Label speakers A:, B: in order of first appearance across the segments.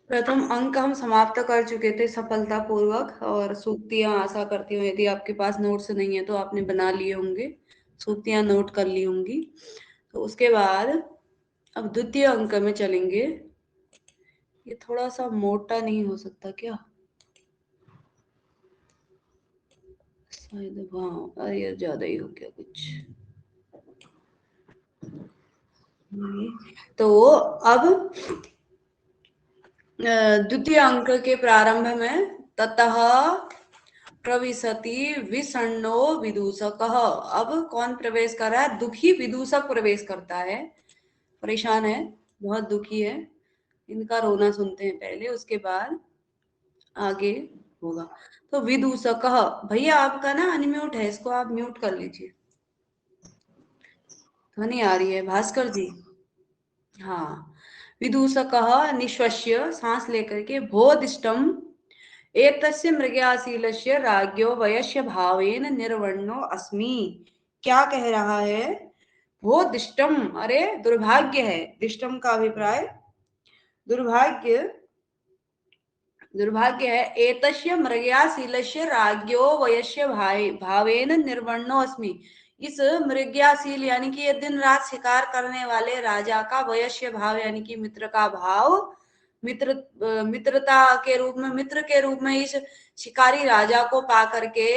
A: प्रथम अंक हम समाप्त कर चुके थे सफलतापूर्वक, और सूक्तियां आशा करती हूँ यदि आपके पास नोट्स नहीं है तो आपने बना लिए होंगे, सूक्तियां नोट कर ली होंगी। तो उसके बाद अब द्वितीय अंक में चलेंगे। ये थोड़ा सा मोटा नहीं हो सकता क्या? शायद, हाँ, अरे ये ज्यादा ही हो गया कुछ। तो अब द्वितीय अंक के प्रारंभ में ततः प्रविशति विषण्णो विदूषकः। अब कौन प्रवेश कर रहा है? दुखी विदूषक प्रवेश करता है, परेशान है, बहुत दुखी है। इनका रोना सुनते हैं पहले, उसके बाद आगे होगा। तो विदूषकः, भैया आपका ना अनम्यूट है, इसको आप म्यूट कर लीजिए, ध्वनि आ रही है। भास्कर जी, हाँ। विदूषकः निश्वस्य, सांस लेकर के, बोधिष्टम एतस्य मृगयाशीलस्य राज्ञो वयस्य भावेन निर्वर्णो अस्मि। क्या कह रहा है? वो दिष्टम, अरे दुर्भाग्य है। दिष्टम का अभिप्राय दुर्भाग्य, दुर्भाग्य है। एतस्य मृगयाशीलस्य राज्ञो वयस्य भावेन निर्वर्णो अस्मि। इस मृगयाशील यानी कि ये दिन रात शिकार करने वाले राजा का वयस्य भाव यानी कि मित्र का भाव, मित्रता के रूप में, मित्र के रूप में इस शिकारी राजा को पा करके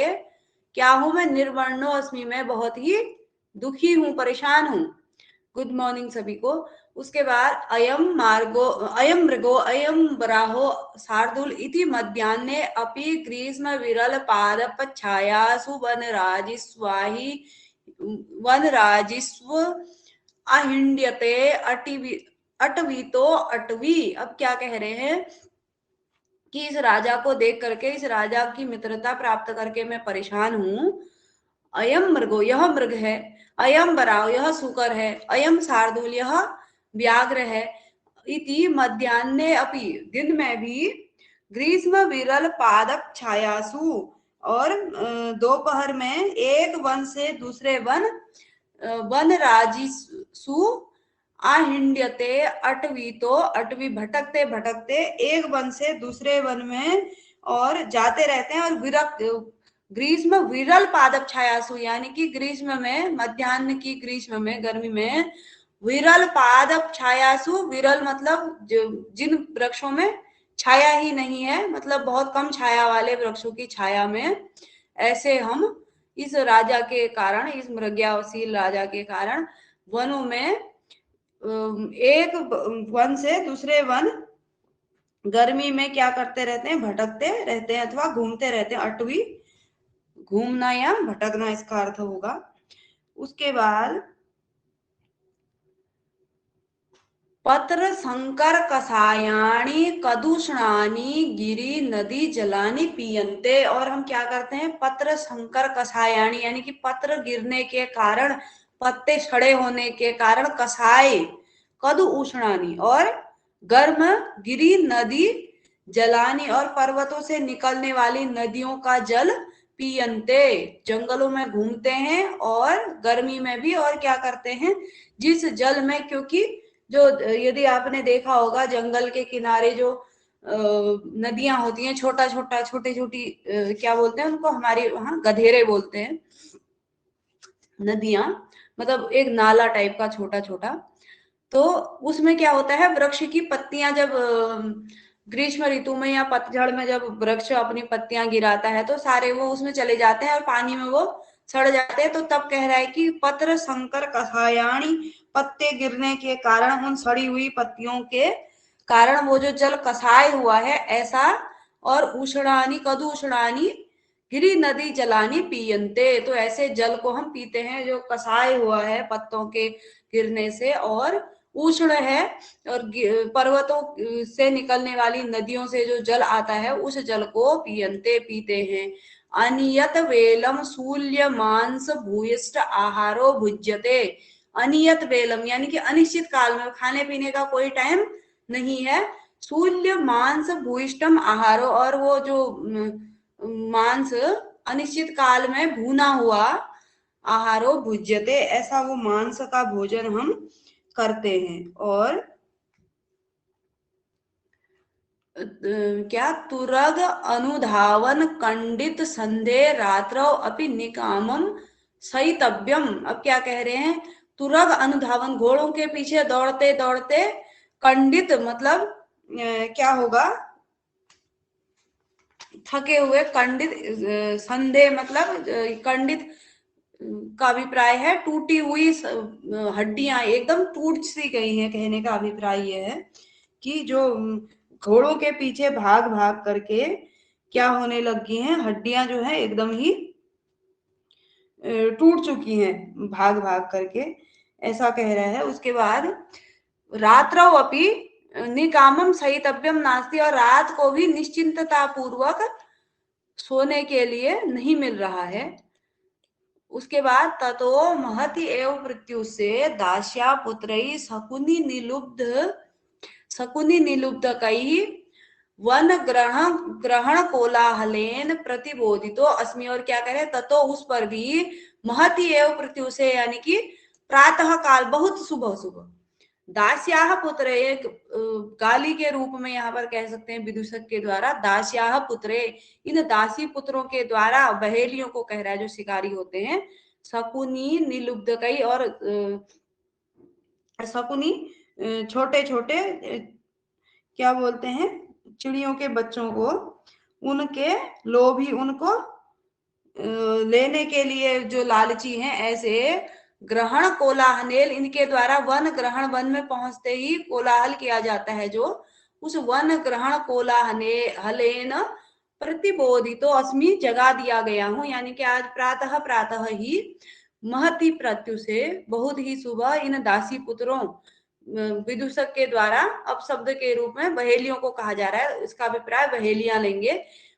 A: क्या हूं मैं? निर्वर्णो अस्मि, मैं बहुत ही दुखी हूं, परेशान हूं। गुड मॉर्निंग सभी को। उसके बाद अयम मार्गो, अयम मृगो, अयम बराहो शार्दूल इति मध्याह्ने अपि ग्रीष्म विरल पादप छायासु वनराजिस्वाहि वनराजिस्व अहिंड्यते अटिवि अटवीतो अटवी। अब क्या कह रहे हैं कि इस राजा को देख करके, इस राजा की मित्रता प्राप्त करके मैं परेशान हूं। अयम मृगो, यह मृग है। अयम बराव, यह सुकर है। अयम शार्दूल, यह व्याघ्र है। इति मध्याह्ने अपि, दिन में भी, ग्रीष्म विरल पादप छायासु, और दोपहर में एक वन से दूसरे वन, वन राजिसु आहिंड्यते अटवी, तो अटवी भटकते भटकते एक वन से दूसरे वन में और जाते रहते हैं। और विरक्त, ग्रीष्म विरल पादप छायासु यानी कि ग्रीष्म में, मध्याह्न की ग्रीष्म में, गर्मी में, विरल पादप छायासु, विरल मतलब जिन वृक्षों में छाया ही नहीं है, मतलब बहुत कम छाया वाले वृक्षों की छाया में, ऐसे हम इस राजा के कारण, इस मृगयाशील राजा के कारण वनों में, एक वन से दूसरे वन गर्मी में क्या करते रहते हैं? भटकते रहते हैं अथवा घूमते रहते हैं। अटवी घूमना या भटकना इसका अर्थ होगा। उसके बाद पत्र संकर कसायाणी कदूषणानी गिरी नदी जलानी पीयन्ते। और हम क्या करते हैं? पत्र संकर कसायाणी यानी कि पत्र गिरने के कारण, पत्ते सड़े होने के कारण, कसाय कदु उष्णानी और गर्म, गिरी नदी जलानी और पर्वतों से निकलने वाली नदियों का जल, पीयन्ते जंगलों में घूमते हैं और गर्मी में भी। और क्या करते हैं? जिस जल में, क्योंकि जो, यदि आपने देखा होगा जंगल के किनारे जो नदियां होती हैं, छोटा छोटा, छोटी छोटी, क्या बोलते हैं उनको? हमारे वहां गधेरे बोलते हैं। नदियां मतलब एक नाला टाइप का छोटा छोटा। तो उसमें क्या होता है? वृक्ष की पत्तियां जब ग्रीष्म ऋतु में या पतझड़ में जब वृक्ष अपनी पत्तियां गिराता है तो सारे वो उसमें चले जाते हैं और पानी में वो सड़ जाते हैं। तो तब कह रहा है कि पत्र संकर कसायाणी, पत्ते गिरने के कारण, उन सड़ी हुई पत्तियों के कारण वो जो जल कसाय हुआ है ऐसा। और उषणानी कदु उषणानी गिरी नदी जलानी पीयन्ते, तो ऐसे जल को हम पीते हैं जो कसाय हुआ है पत्तों के गिरने से और उष्ण है। और पर्वतों से निकलने वाली नदियों से जो जल आता है उस जल को पीयन्ते, पीते हैं। अनियत वेलम शूल्य मांस भूयिष्ठ आहारो भुज्यते। अनियत वेलम यानी कि अनिश्चित काल में, खाने पीने का कोई टाइम नहीं है। शूल्य मांस भूयिष्ठम आहारो, और वो जो मांस अनिश्चित काल में भुना हुआ, आहारो भुज्यते, ऐसा वो मांस का भोजन हम करते हैं। और क्या तुरग अनुधावन कंडित संधे रात्रौ अपि निकामम सहितव्यम। अब क्या कह रहे हैं, तुरग अनुधावन, घोड़ों के पीछे दौड़ते दौड़ते, कंडित मतलब क्या होगा, थके हुए, कंडित संधे मतलब कंडित का अभिप्राय है टूटी हुई हड्डियां एकदम टूट सी गई हैं। कहने का अभिप्राय यह है कि जो घोड़ों के पीछे भाग भाग करके क्या होने लगी हैं, हड्डियां जो है एकदम ही टूट चुकी हैं भाग भाग करके, ऐसा कह रहा है। उसके बाद रात्रौ अपि निकामम सहितव्यम नास्ति, और रात को भी निश्चिंतता पूर्वक सोने के लिए नहीं मिल रहा है। उसके बाद ततो महति एव मृत्यु से दास्या पुत्रई शकुनी निलुब्ध कई वन ग्रहण कोलाहलेन प्रतिबोधितो अस्मि। और क्या कह रहे, ततो उस पर भी महति एव मृत्यु से, यानी कि प्रातः काल, बहुत सुबह सुबह, दास्याह पुत्र, एक गाली के रूप में यहाँ पर कह सकते हैं विदूषक के द्वारा, दास्याह पुत्रे, इन दासी पुत्रों के द्वारा, बहेलियों को कह रहा है जो शिकारी होते हैं, शकुनी निलुब्ध कई, और शकुनी छोटे छोटे क्या बोलते हैं, चिड़ियों के बच्चों को, उनके लोभी, उनको लेने के लिए जो लालची हैं, ऐसे ग्रहण कोलाहल, इनके द्वारा वन ग्रहण, वन में पहुंचते ही कोलाहल किया जाता है, जो उस वन ग्रहण कोलाहलेन प्रतिबोधितो अस्मि, जगा दिया गया हूं। यानी कि आज प्रातः प्रातः ही महती मृत्यु से, बहुत ही सुबह, इन दासी पुत्रों, विदूषक के द्वारा अपशब्द के रूप में बहेलियों को कहा जा रहा है, इसका अभिप्राय बहेलियां लेंगे।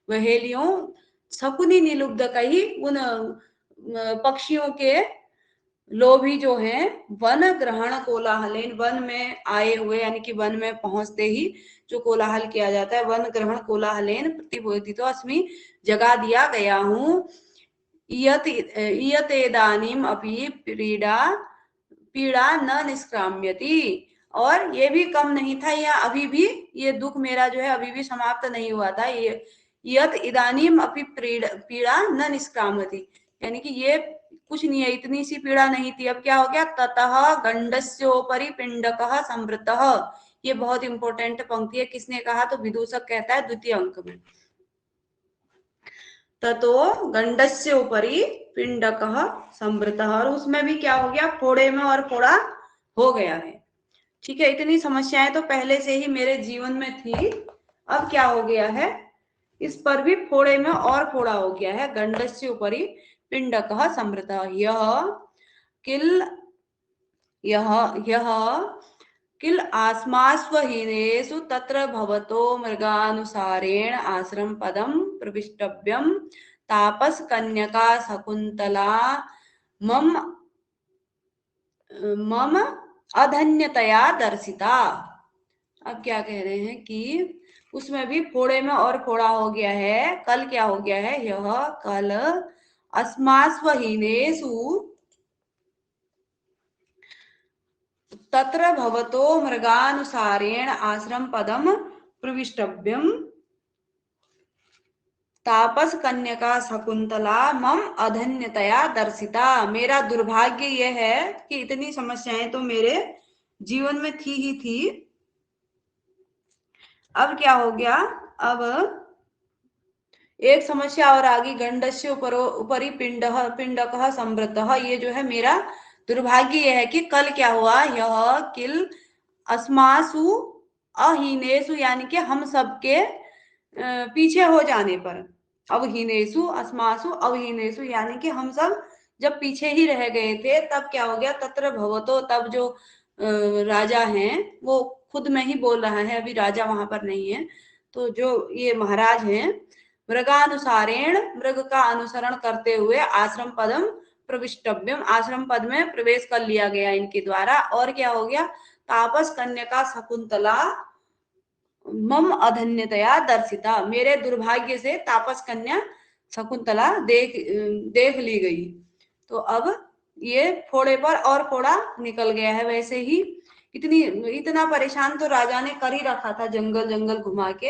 A: बहेलियों शकुनी निलुब्ध कही, उन पक्षियों के लोभी जो हैं, वन ग्रहण कोलाहलेन, वन में आए हुए, यानी कि वन में पहुंचते ही जो कोलाहल किया जाता है, वन ग्रहण कोलाहलेन प्रतिबोधितो अस्मि, जगा दिया गया हूं। इयतेदानीम अपि पीड़ा न निष्क्राम्यति, और ये भी कम नहीं था, या अभी भी ये दुख मेरा जो है अभी भी समाप्त नहीं हुआ था। ये यत इदानीम अपि पीड़ा न निष्क्राम्यति, यानी कि ये कुछ नहीं है, इतनी सी पीड़ा नहीं थी। अब क्या हो गया, ततः गंडस्योपरि पिंडकः संवृतः। ये बहुत इंपॉर्टेंट पंक्ति है, किसने कहा, तो विदूषक कहता है द्वितीय अंक में, ततो गंडस्य ऊपरी पिंडकः संवृतः, और उसमें भी क्या हो गया, फोड़े में और फोड़ा हो गया है। ठीक है, इतनी समस्याएं तो पहले से ही मेरे जीवन में थी, अब क्या हो गया है, इस पर भी फोड़े में और फोड़ा हो गया है। गंडस्य ऊपरी पिंडकः संवृतः, यह किल आस्मास्वहीनेषु तत्र भवतो मृगानुसारेण आश्रम पदम प्रविष्टव्यम, तापस कन्यका शकुंतला मम मम अधन्यतया दर्शिता। अब क्या कह रहे हैं कि उसमें भी फोड़े में और फोड़ा हो गया है। कल क्या हो गया है, यह कल अस्मास्वहीनेषु तत्र भवतो मृगानुसारेण आश्रम पदम प्रविष्टव्यम, तापस कन्यका शकुंतला मम अधन्यतया दर्शिता। मेरा दुर्भाग्य यह है कि इतनी समस्याएं तो मेरे जीवन में थी ही थी, अब क्या हो गया, अब एक समस्या और आगे, गंडस्य ऊपरी पिंडकः संवृतः, ये जो है मेरा दुर्भाग्य यह है कि कल क्या हुआ, यह किल अस्मासु अहीनेसु, यानी कि हम सबके पीछे हो जाने पर, अवहीनेसु अस्मासु अवहीनेसु, यानी कि हम सब जब पीछे ही रह गए थे, तब क्या हो गया, तत्र भवतो, तब जो राजा हैं वो खुद में ही बोल रहा है, अभी राजा वहां पर नहीं है, तो जो ये महाराज हैं, मृगानुसारेण, मृग का अनुसरण करते हुए, आश्रम पदम प्रविष्टव्यम, आश्रम पद में प्रवेश कर लिया गया इनके द्वारा। और क्या हो गया, तापस कन्यका शकुंतला मम अधन्यतया दर्शिता, मेरे दुर्भाग्य से तापस कन्या शकुंतला देख ली गई। तो अब ये फोड़े पर और फोड़ा निकल गया है। वैसे ही इतना परेशान तो राजा ने कर ही रखा था, जंगल जंगल घुमा के।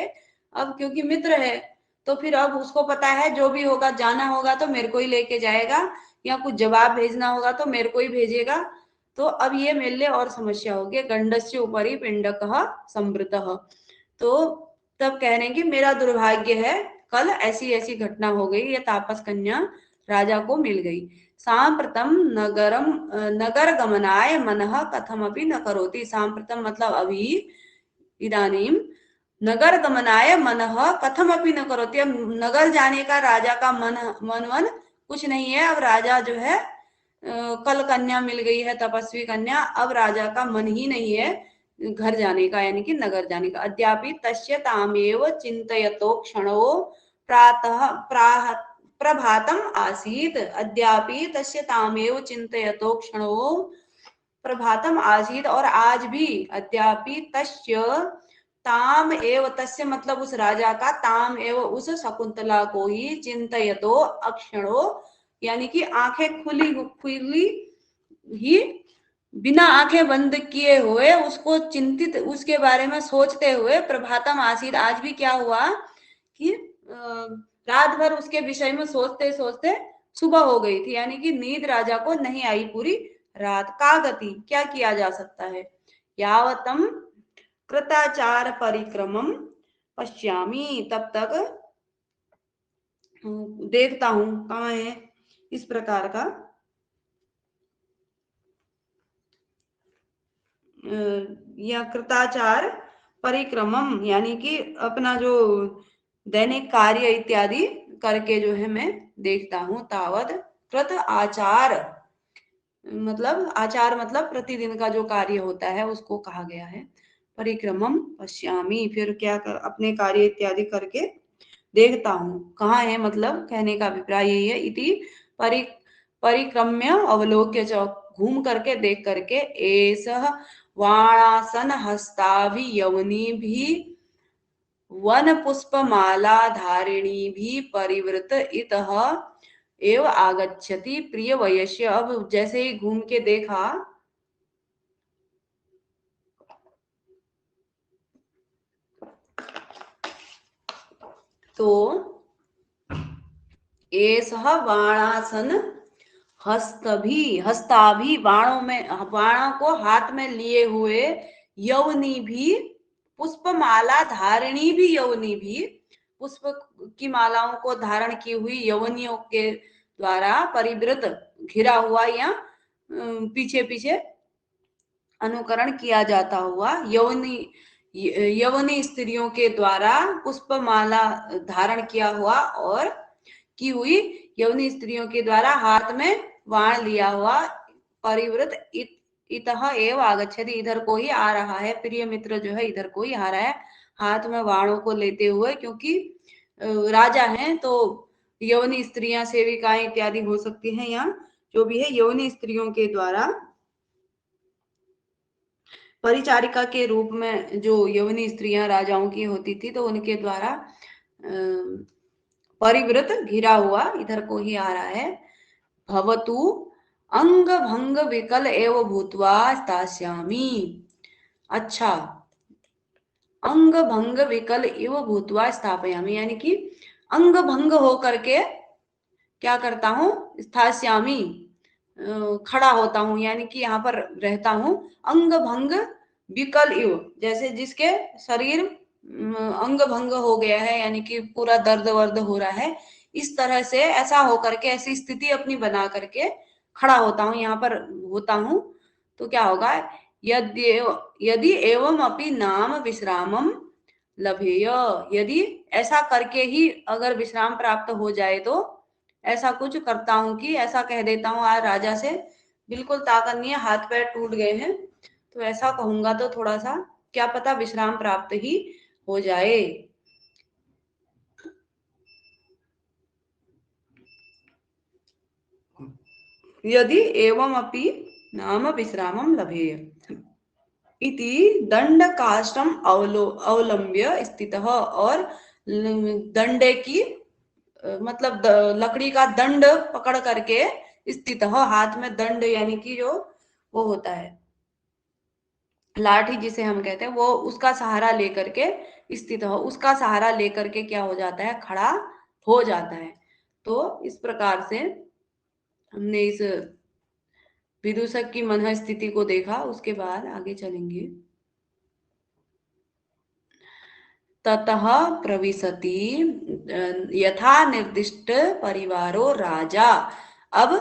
A: अब क्योंकि मित्र है तो फिर अब उसको पता है जो भी होगा, जाना होगा तो मेरे को ही लेके जाएगा, या कुछ जवाब भेजना होगा तो मेरे को ही भेजेगा। तो अब ये मेरे लिए और समस्या होगी। गंडस्य उपरि पिंडकः संवृतः। तो तब कह रहे हैं कि मेरा दुर्भाग्य है, कल ऐसी ऐसी घटना हो गई, ये तापस कन्या राजा को मिल गई। सांप्रतम नगर गमनाय मनः कथमपि न करोति। सांप्रतम मतलब अभी, इदानीम नगर गमनाय मनः कथमपि न करोति। अब नगर जाने का राजा का मन कुछ नहीं है। अब राजा जो है, कल कन्या मिल गई है, तपस्वी कन्या, अब राजा का मन ही नहीं है घर जाने का, यानी कि नगर जाने का। अद्यापि तस्य तामेव चिंतयतो क्षणो प्रातः प्राह प्रभातम आसीत। अद्यापि तस्य तामेव चिंतयतो क्षणो प्रभातम आसीत। और आज भी अद्यापि तस्य ताम एव, तस्य मतलब उस राजा का, ताम एव उस शकुंतला को ही, चिंतयतो अक्षणो यानी कि आंखें खुली खुली ही, बिना आंखें बंद किए हुए उसको चिंतित, उसके बारे में सोचते हुए, प्रभातम आसीत आज भी क्या हुआ कि रात भर उसके विषय में सोचते सोचते सुबह हो गई थी, यानी कि नींद राजा को नहीं आई पूरी रात। का गति, क्या किया जा सकता है। यावतम कृताचार परिक्रमम पश्यामी, तब तक देखता हूं, कहाँ है इस प्रकार का या कृताचार परिक्रमम, यानी कि अपना जो दैनिक कार्य इत्यादि करके जो है मैं देखता हूं। तावत कृत आचार मतलब, आचार मतलब प्रतिदिन का जो कार्य होता है उसको कहा गया है। परिक्रमम पश्यामी, फिर क्या अपने कार्य इत्यादि करके देखता हूँ, कहाँ है, मतलब कहने का अभिप्राय यही है। इति परि परिक्रम्य अवलोक्य च, घूम करके देख करके, एसह वाणासन हस्ताभि यवनी भी वन पुष्पमाला धारिणी भी परिवृत इतः एव आगच्छति प्रिय वयस्य। अब जैसे ही घूम के देखा तो एसह बाणासन हस्ताभि बाणों में, बाणों को हाथ में लिए हुए, यवनी भी पुष्पमाला धारिणी भी, यवनी भी पुष्प की मालाओं को धारण की हुई यवनियों के द्वारा परिवृत घिरा हुआ, या पीछे पीछे अनुकरण किया जाता हुआ, यवनी स्त्रियों के द्वारा पुष्पमाला धारण किया हुआ और की हुई यवनी स्त्रियों के द्वारा हाथ में बाण लिया हुआ, परिवृत इतः एव आगच्छति, इधर को ही आ रहा है। प्रिय मित्र जो है इधर को ही आ रहा है, हाथ में बाणों को लेते हुए, क्योंकि राजा हैं तो यवनी स्त्रियां, सेविकाएं इत्यादि हो सकती हैं, या जो भी है यवनी स्त्रियों के द्वारा, परिचारिका के रूप में जो यवनी स्त्रियां राजाओं की होती थी, तो उनके द्वारा परिवृत घिरा हुआ इधर को ही आ रहा है। भवतु अंग भंग विकल एव भूत्वा स्थास्यामि। अच्छा, अंग भंग विकल एव भूत्वा स्थापयामि, यानी कि अंग भंग हो करके क्या करता हूँ, स्थास्यामि खड़ा होता हूँ, यानी कि यहाँ पर रहता हूँ। अंग भंग विकल इव, जैसे जिसके शरीर अंग भंग हो गया है, यानी कि पूरा दर्द वर्द हो रहा है, इस तरह से ऐसा हो करके, ऐसी स्थिति अपनी बना करके खड़ा होता हूँ, यहाँ पर होता हूँ। तो क्या होगा, यदि एवं अपि नाम विश्रामम लभेय, यदि ऐसा करके ही अगर विश्राम प्राप्त हो जाए, तो ऐसा कुछ करता हूँ कि ऐसा कह देता हूँ आज राजा से, बिल्कुल ताकत नहीं है, हाथ पैर टूट गए हैं, तो ऐसा कहूंगा तो थोड़ा सा क्या पता विश्राम प्राप्त ही हो जाए। यदि एवं अपि नाम विश्रामम लभेय इति दंड काष्टम अवलंब्य स्थितः, और दंडे की मतलब लकड़ी का दंड पकड़ करके, स्थित हाथ में दंड यानी कि जो वो होता है लाठी जिसे हम कहते हैं, वो उसका सहारा लेकर के स्थित हो, उसका सहारा लेकर के क्या हो जाता है, खड़ा हो जाता है। तो इस प्रकार से हमने इस विदूषक की मन स्थिति को देखा। उसके बाद आगे चलेंगे। ततः प्रविशति यथा निर्दिष्ट परिवारो राजा। अब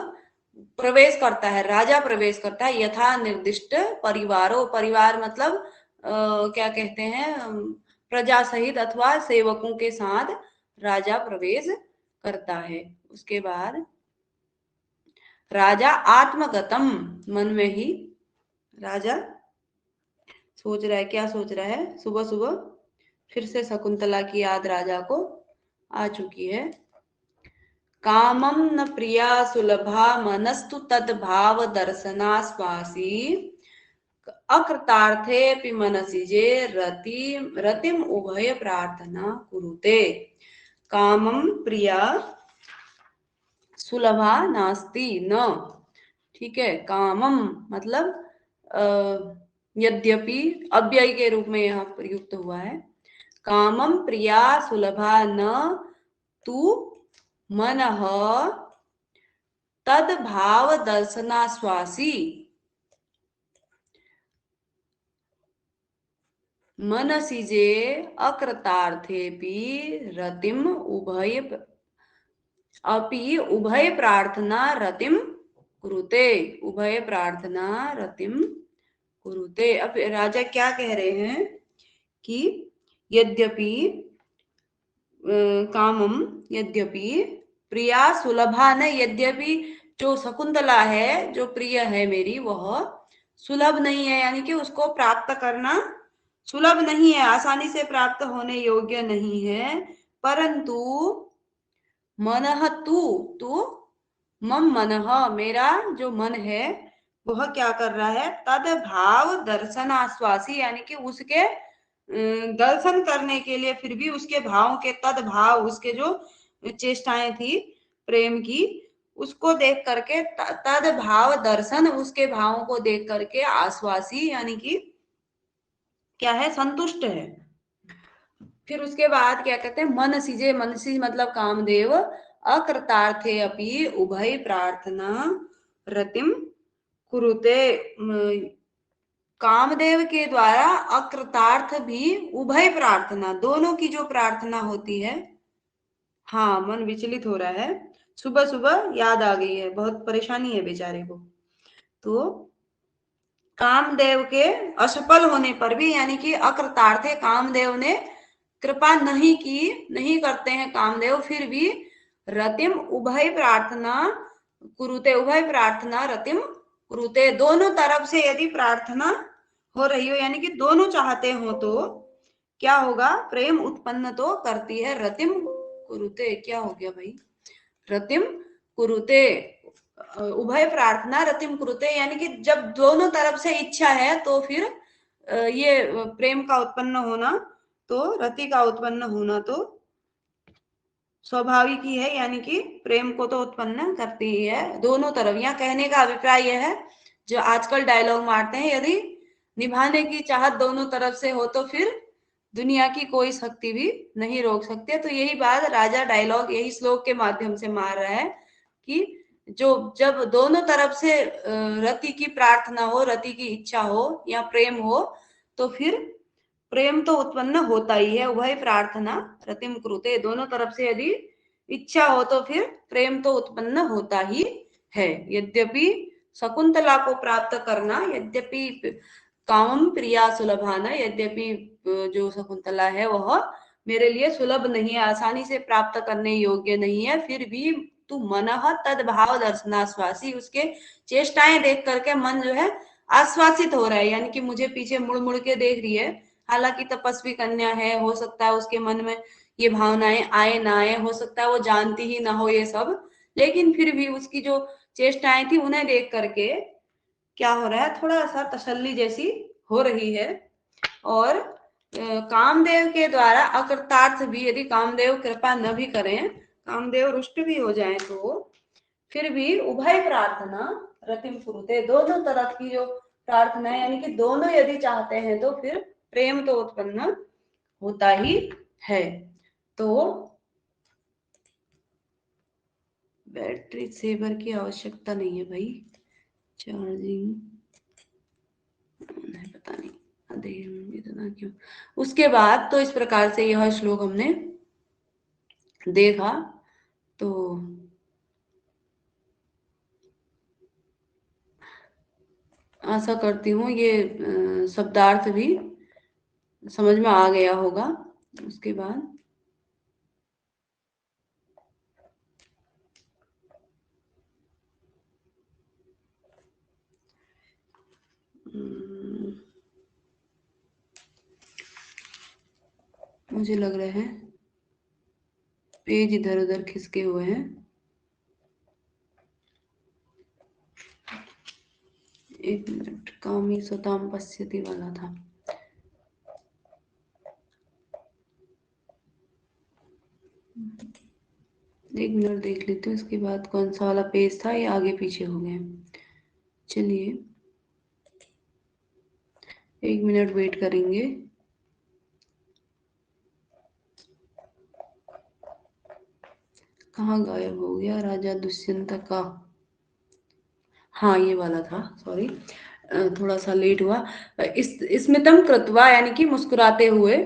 A: प्रवेश करता है, राजा प्रवेश करता है यथा निर्दिष्ट परिवारों, परिवार मतलब क्या कहते हैं, प्रजा सहित अथवा सेवकों के साथ राजा प्रवेश करता है। उसके बाद राजा आत्मगतम, मन में ही राजा सोच रहा है, क्या सोच रहा है, सुबह सुबह फिर से शकुंतला की याद राजा को आ चुकी है। कामं न प्रिया सुलभा मनस्तु तद्भाव दर्शनास्वासी अकृतार्थेऽपि मनसि जे रतिम उभय प्रार्थना कुरुते। कामं प्रिया सुलभा नास्ति न, ठीक है, कामम मतलब यद्यपि अव्यय के रूप में यहाँ प्रयुक्त हुआ है। कामम प्रिया सुलभा न तू मनः तद भाव दर्शनाश्वासी मनसि जे अकृतार्थेपि रतिम उभय अपि उभय प्रार्थना रतिम कुरुते, उभय प्रार्थना रतिम कुरुते। अब राजा क्या कह रहे हैं कि यद्यपि कामम, यद्यपि प्रिया सुलभा न, यद्यपि जो शकुंतला है, जो प्रिय है मेरी, वह सुलभ नहीं है, यानी कि उसको प्राप्त करना सुलभ नहीं है, आसानी से प्राप्त होने योग्य नहीं है। परंतु मनः तू, तू मम मनः, मेरा जो मन है वह क्या कर रहा है, तद भाव दर्शन आश्वासी, यानी कि उसके दर्शन करने के लिए, फिर भी उसके भाव के तद भाव, उसके जो चेष्टाएं थी प्रेम की, उसको देख करके तद भाव दर्शन, उसके भावों को देख करके आश्वासी, यानी कि क्या है, संतुष्ट है। फिर उसके बाद क्या कहते हैं, मन सीजे, मन सी मतलब कामदेव, अकृतार्थे अपि उभय प्रार्थना रतिम कुरुते, कामदेव के द्वारा अकृतार्थ भी उभय प्रार्थना, दोनों की जो प्रार्थना होती है। हाँ, मन विचलित हो रहा है, सुबह सुबह याद आ गई है, बहुत परेशानी है बेचारे को। तो कामदेव के असफल होने पर भी, यानी कि अकृतार्थ है, कामदेव ने कृपा नहीं की, नहीं करते हैं कामदेव, फिर भी रतिम उभय प्रार्थना कुरुते, उभय प्रार्थना रतिम कुरुते, दोनों तरफ से यदि प्रार्थना हो रही हो, यानी कि दोनों चाहते हो, तो क्या होगा, प्रेम उत्पन्न तो करती है। रतिम कुरुते, क्या हो गया भाई, रतिम कुरुते, उभय प्रार्थना रतिम कुरुते, यानी कि जब दोनों तरफ से इच्छा है तो फिर ये प्रेम का उत्पन्न होना, तो रति का उत्पन्न होना तो स्वाभाविक ही है, यानी कि प्रेम को तो उत्पन्न करती ही है दोनों तरफ। यहाँ कहने का अभिप्राय यह है, जो आजकल डायलॉग मारते हैं, यदि निभाने की चाहत दोनों तरफ से हो तो फिर दुनिया की कोई शक्ति भी नहीं रोक सकती। तो यही बात राजा डायलॉग यही श्लोक के माध्यम से मार रहा है कि जो जब दोनों तरफ से रति की प्रार्थना हो, रति की इच्छा हो या प्रेम हो, तो फिर प्रेम तो उत्पन्न होता ही है। वही प्रार्थना रतिम कृते, दोनों तरफ से यदि इच्छा हो तो फिर प्रेम तो उत्पन्न होता ही है। यद्यपि शकुंतला को प्राप्त करना, यद्यपि कामम प्रिया सुलभाना, यद्यपि जो शकुंतला है वह मेरे लिए सुलभ नहीं है, आसानी से प्राप्त करने योग्य नहीं है, फिर भी तू मनः तद भाव दर्शनाश्वासी, उसके चेष्टाएं देख करके मन जो है आश्वासित हो रहा है, यानी कि मुझे पीछे मुड़ मुड़ के देख रही है। हालांकि तपस्वी कन्या है, हो सकता है उसके मन में ये भावनाएं आए ना आए, हो सकता है वो जानती ही ना हो ये सब, लेकिन फिर भी उसकी जो चेष्टाएं थी उन्हें देख करके क्या हो रहा है, थोड़ा सा तसल्ली जैसी हो रही है। और कामदेव के द्वारा अकृतार्थ भी, यदि कामदेव कृपा न भी करें, कामदेव रुष्ट भी हो जाए, तो फिर भी उभय प्रार्थना रतिम कुरुते, दोनों तरफ की जो प्रार्थना यानी कि दोनों यदि चाहते हैं तो फिर प्रेम तो उत्पन्न होता ही है। तो बैटरी सेवर की आवश्यकता नहीं है भाई, चार्जिंग पता नहीं अरे इतना क्यों। उसके बाद तो इस प्रकार से यह श्लोक हमने देखा। तो आशा करती हूँ ये शब्दार्थ भी समझ में आ गया होगा। उसके बाद मुझे लग रहा है पेज इधर उधर खिसके हुए हैं। एक मिनट, कामी स्वताम पश्यति वाला था। एक मिनट देख लेते हैं उसके बाद कौन सा वाला पेज था, ये आगे पीछे हो गए। चलिए 1 मिनट वेट करेंगे। कहाँ गायब हो गया राजा दुष्यंत का। हाँ ये वाला था, सॉरी थोड़ा सा लेट हुआ। इस स्मितम कृत्वा यानी कि मुस्कुराते हुए,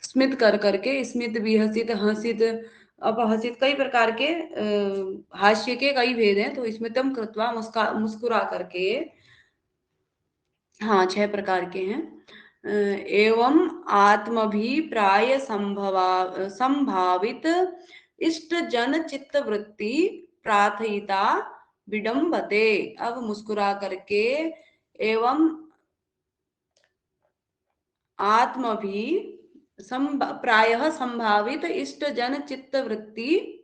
A: स्मित कर करके, स्मित भी हसित हसित अपहसित, कई प्रकार के हास्य के कई भेद हैं। तो स्मितम कृत्वा मुस्कुरा करके, हाँ 6 प्रकार के हैं। एवं आत्मभिप्राय संभावित इष्ट जन चित्त वृत्ति प्रार्थयिता विडम्बते। अब मुस्कुरा करके एवं आत्मभि प्रायः संभावित इष्ट जन चित्त वृत्ति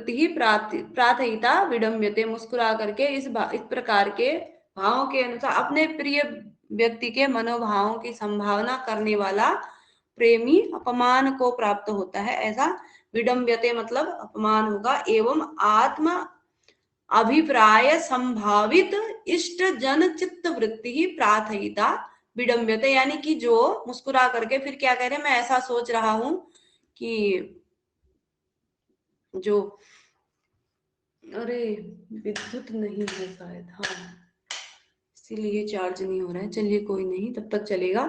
A: ही प्रार्थयिता विडम्बते। मुस्कुरा करके इस प्रकार के भावों के अनुसार अपने प्रिय व्यक्ति के मनोभावों की संभावना करने वाला प्रेमी अपमान को प्राप्त होता है, ऐसा विडम्बते मतलब अपमान होगा। एवं आत्म अभिप्राय संभावित इष्ट जन चित्त वृत्ति ही प्रार्थयिता विडम्बते, यानी कि जो मुस्कुरा करके फिर क्या कह रहे हैं, मैं ऐसा सोच रहा हूं कि जो, अरे विद्युत नहीं है शायद, हाँ इसीलिए चार्ज नहीं हो रहा है। चलिए कोई नहीं, तब तक चलेगा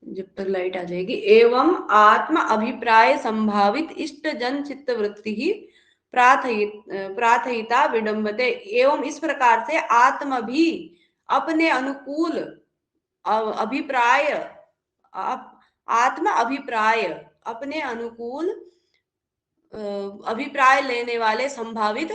A: जब तक लाइट आ जाएगी। एवं आत्म अभिप्राय संभावित इष्ट जन चित्त वृत्ति ही प्रार्थयिता विडम्बते। एवं इस प्रकार से आत्म भी अपने अनुकूल अभिप्राय, आत्म अभिप्राय अपने अनुकूल अभिप्राय लेने वाले संभावित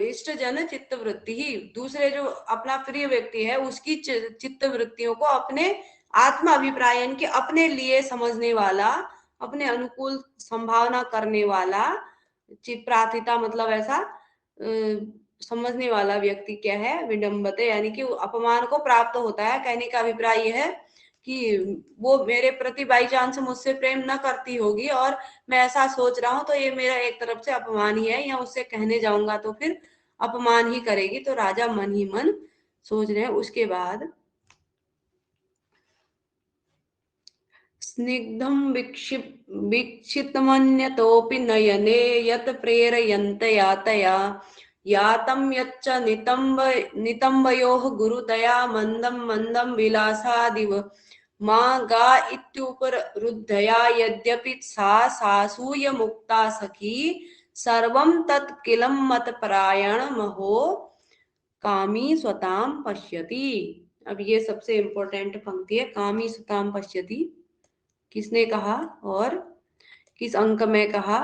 A: इष्ट जन चित्त वृत्ति ही, दूसरे जो अपना प्रिय व्यक्ति है उसकी चित्त वृत्तियों को अपने आत्म अभिप्राय के अपने लिए समझने वाला, अपने अनुकूल संभावना करने वाला, प्रार्थिता मतलब ऐसा समझने वाला व्यक्ति क्या है, विडम्बते यानी कि अपमान को प्राप्त होता है। कहने का अभिप्राय यह है कि वो मेरे प्रति बाई चांस मुझसे प्रेम न करती होगी और मैं ऐसा सोच रहा हूं, तो ये मेरा एक तरफ से अपमान ही है, या उससे कहने जाऊंगा तो फिर अपमान ही करेगी। तो राजा मन ही मन सोच रहे हैं। उसके बाद स्निग्धम वीक्षितमन्यतोऽपि नयने यत् प्रेरयन्तया तया यातं यच्च नितम्बयोः गुरुतया मन्दं मन्दं विलासादिव मा गा इत्युपरुद्धया यद्यपि सा सासूय मुक्ता सखी सर्वं तत् किलं मत्परायण महो कामी स्वताम पश्यति। अब ये सबसे इंपॉर्टेंट पंक्ति है, कामी स्वताम पश्यति किसने कहा और किस अंक में कहा।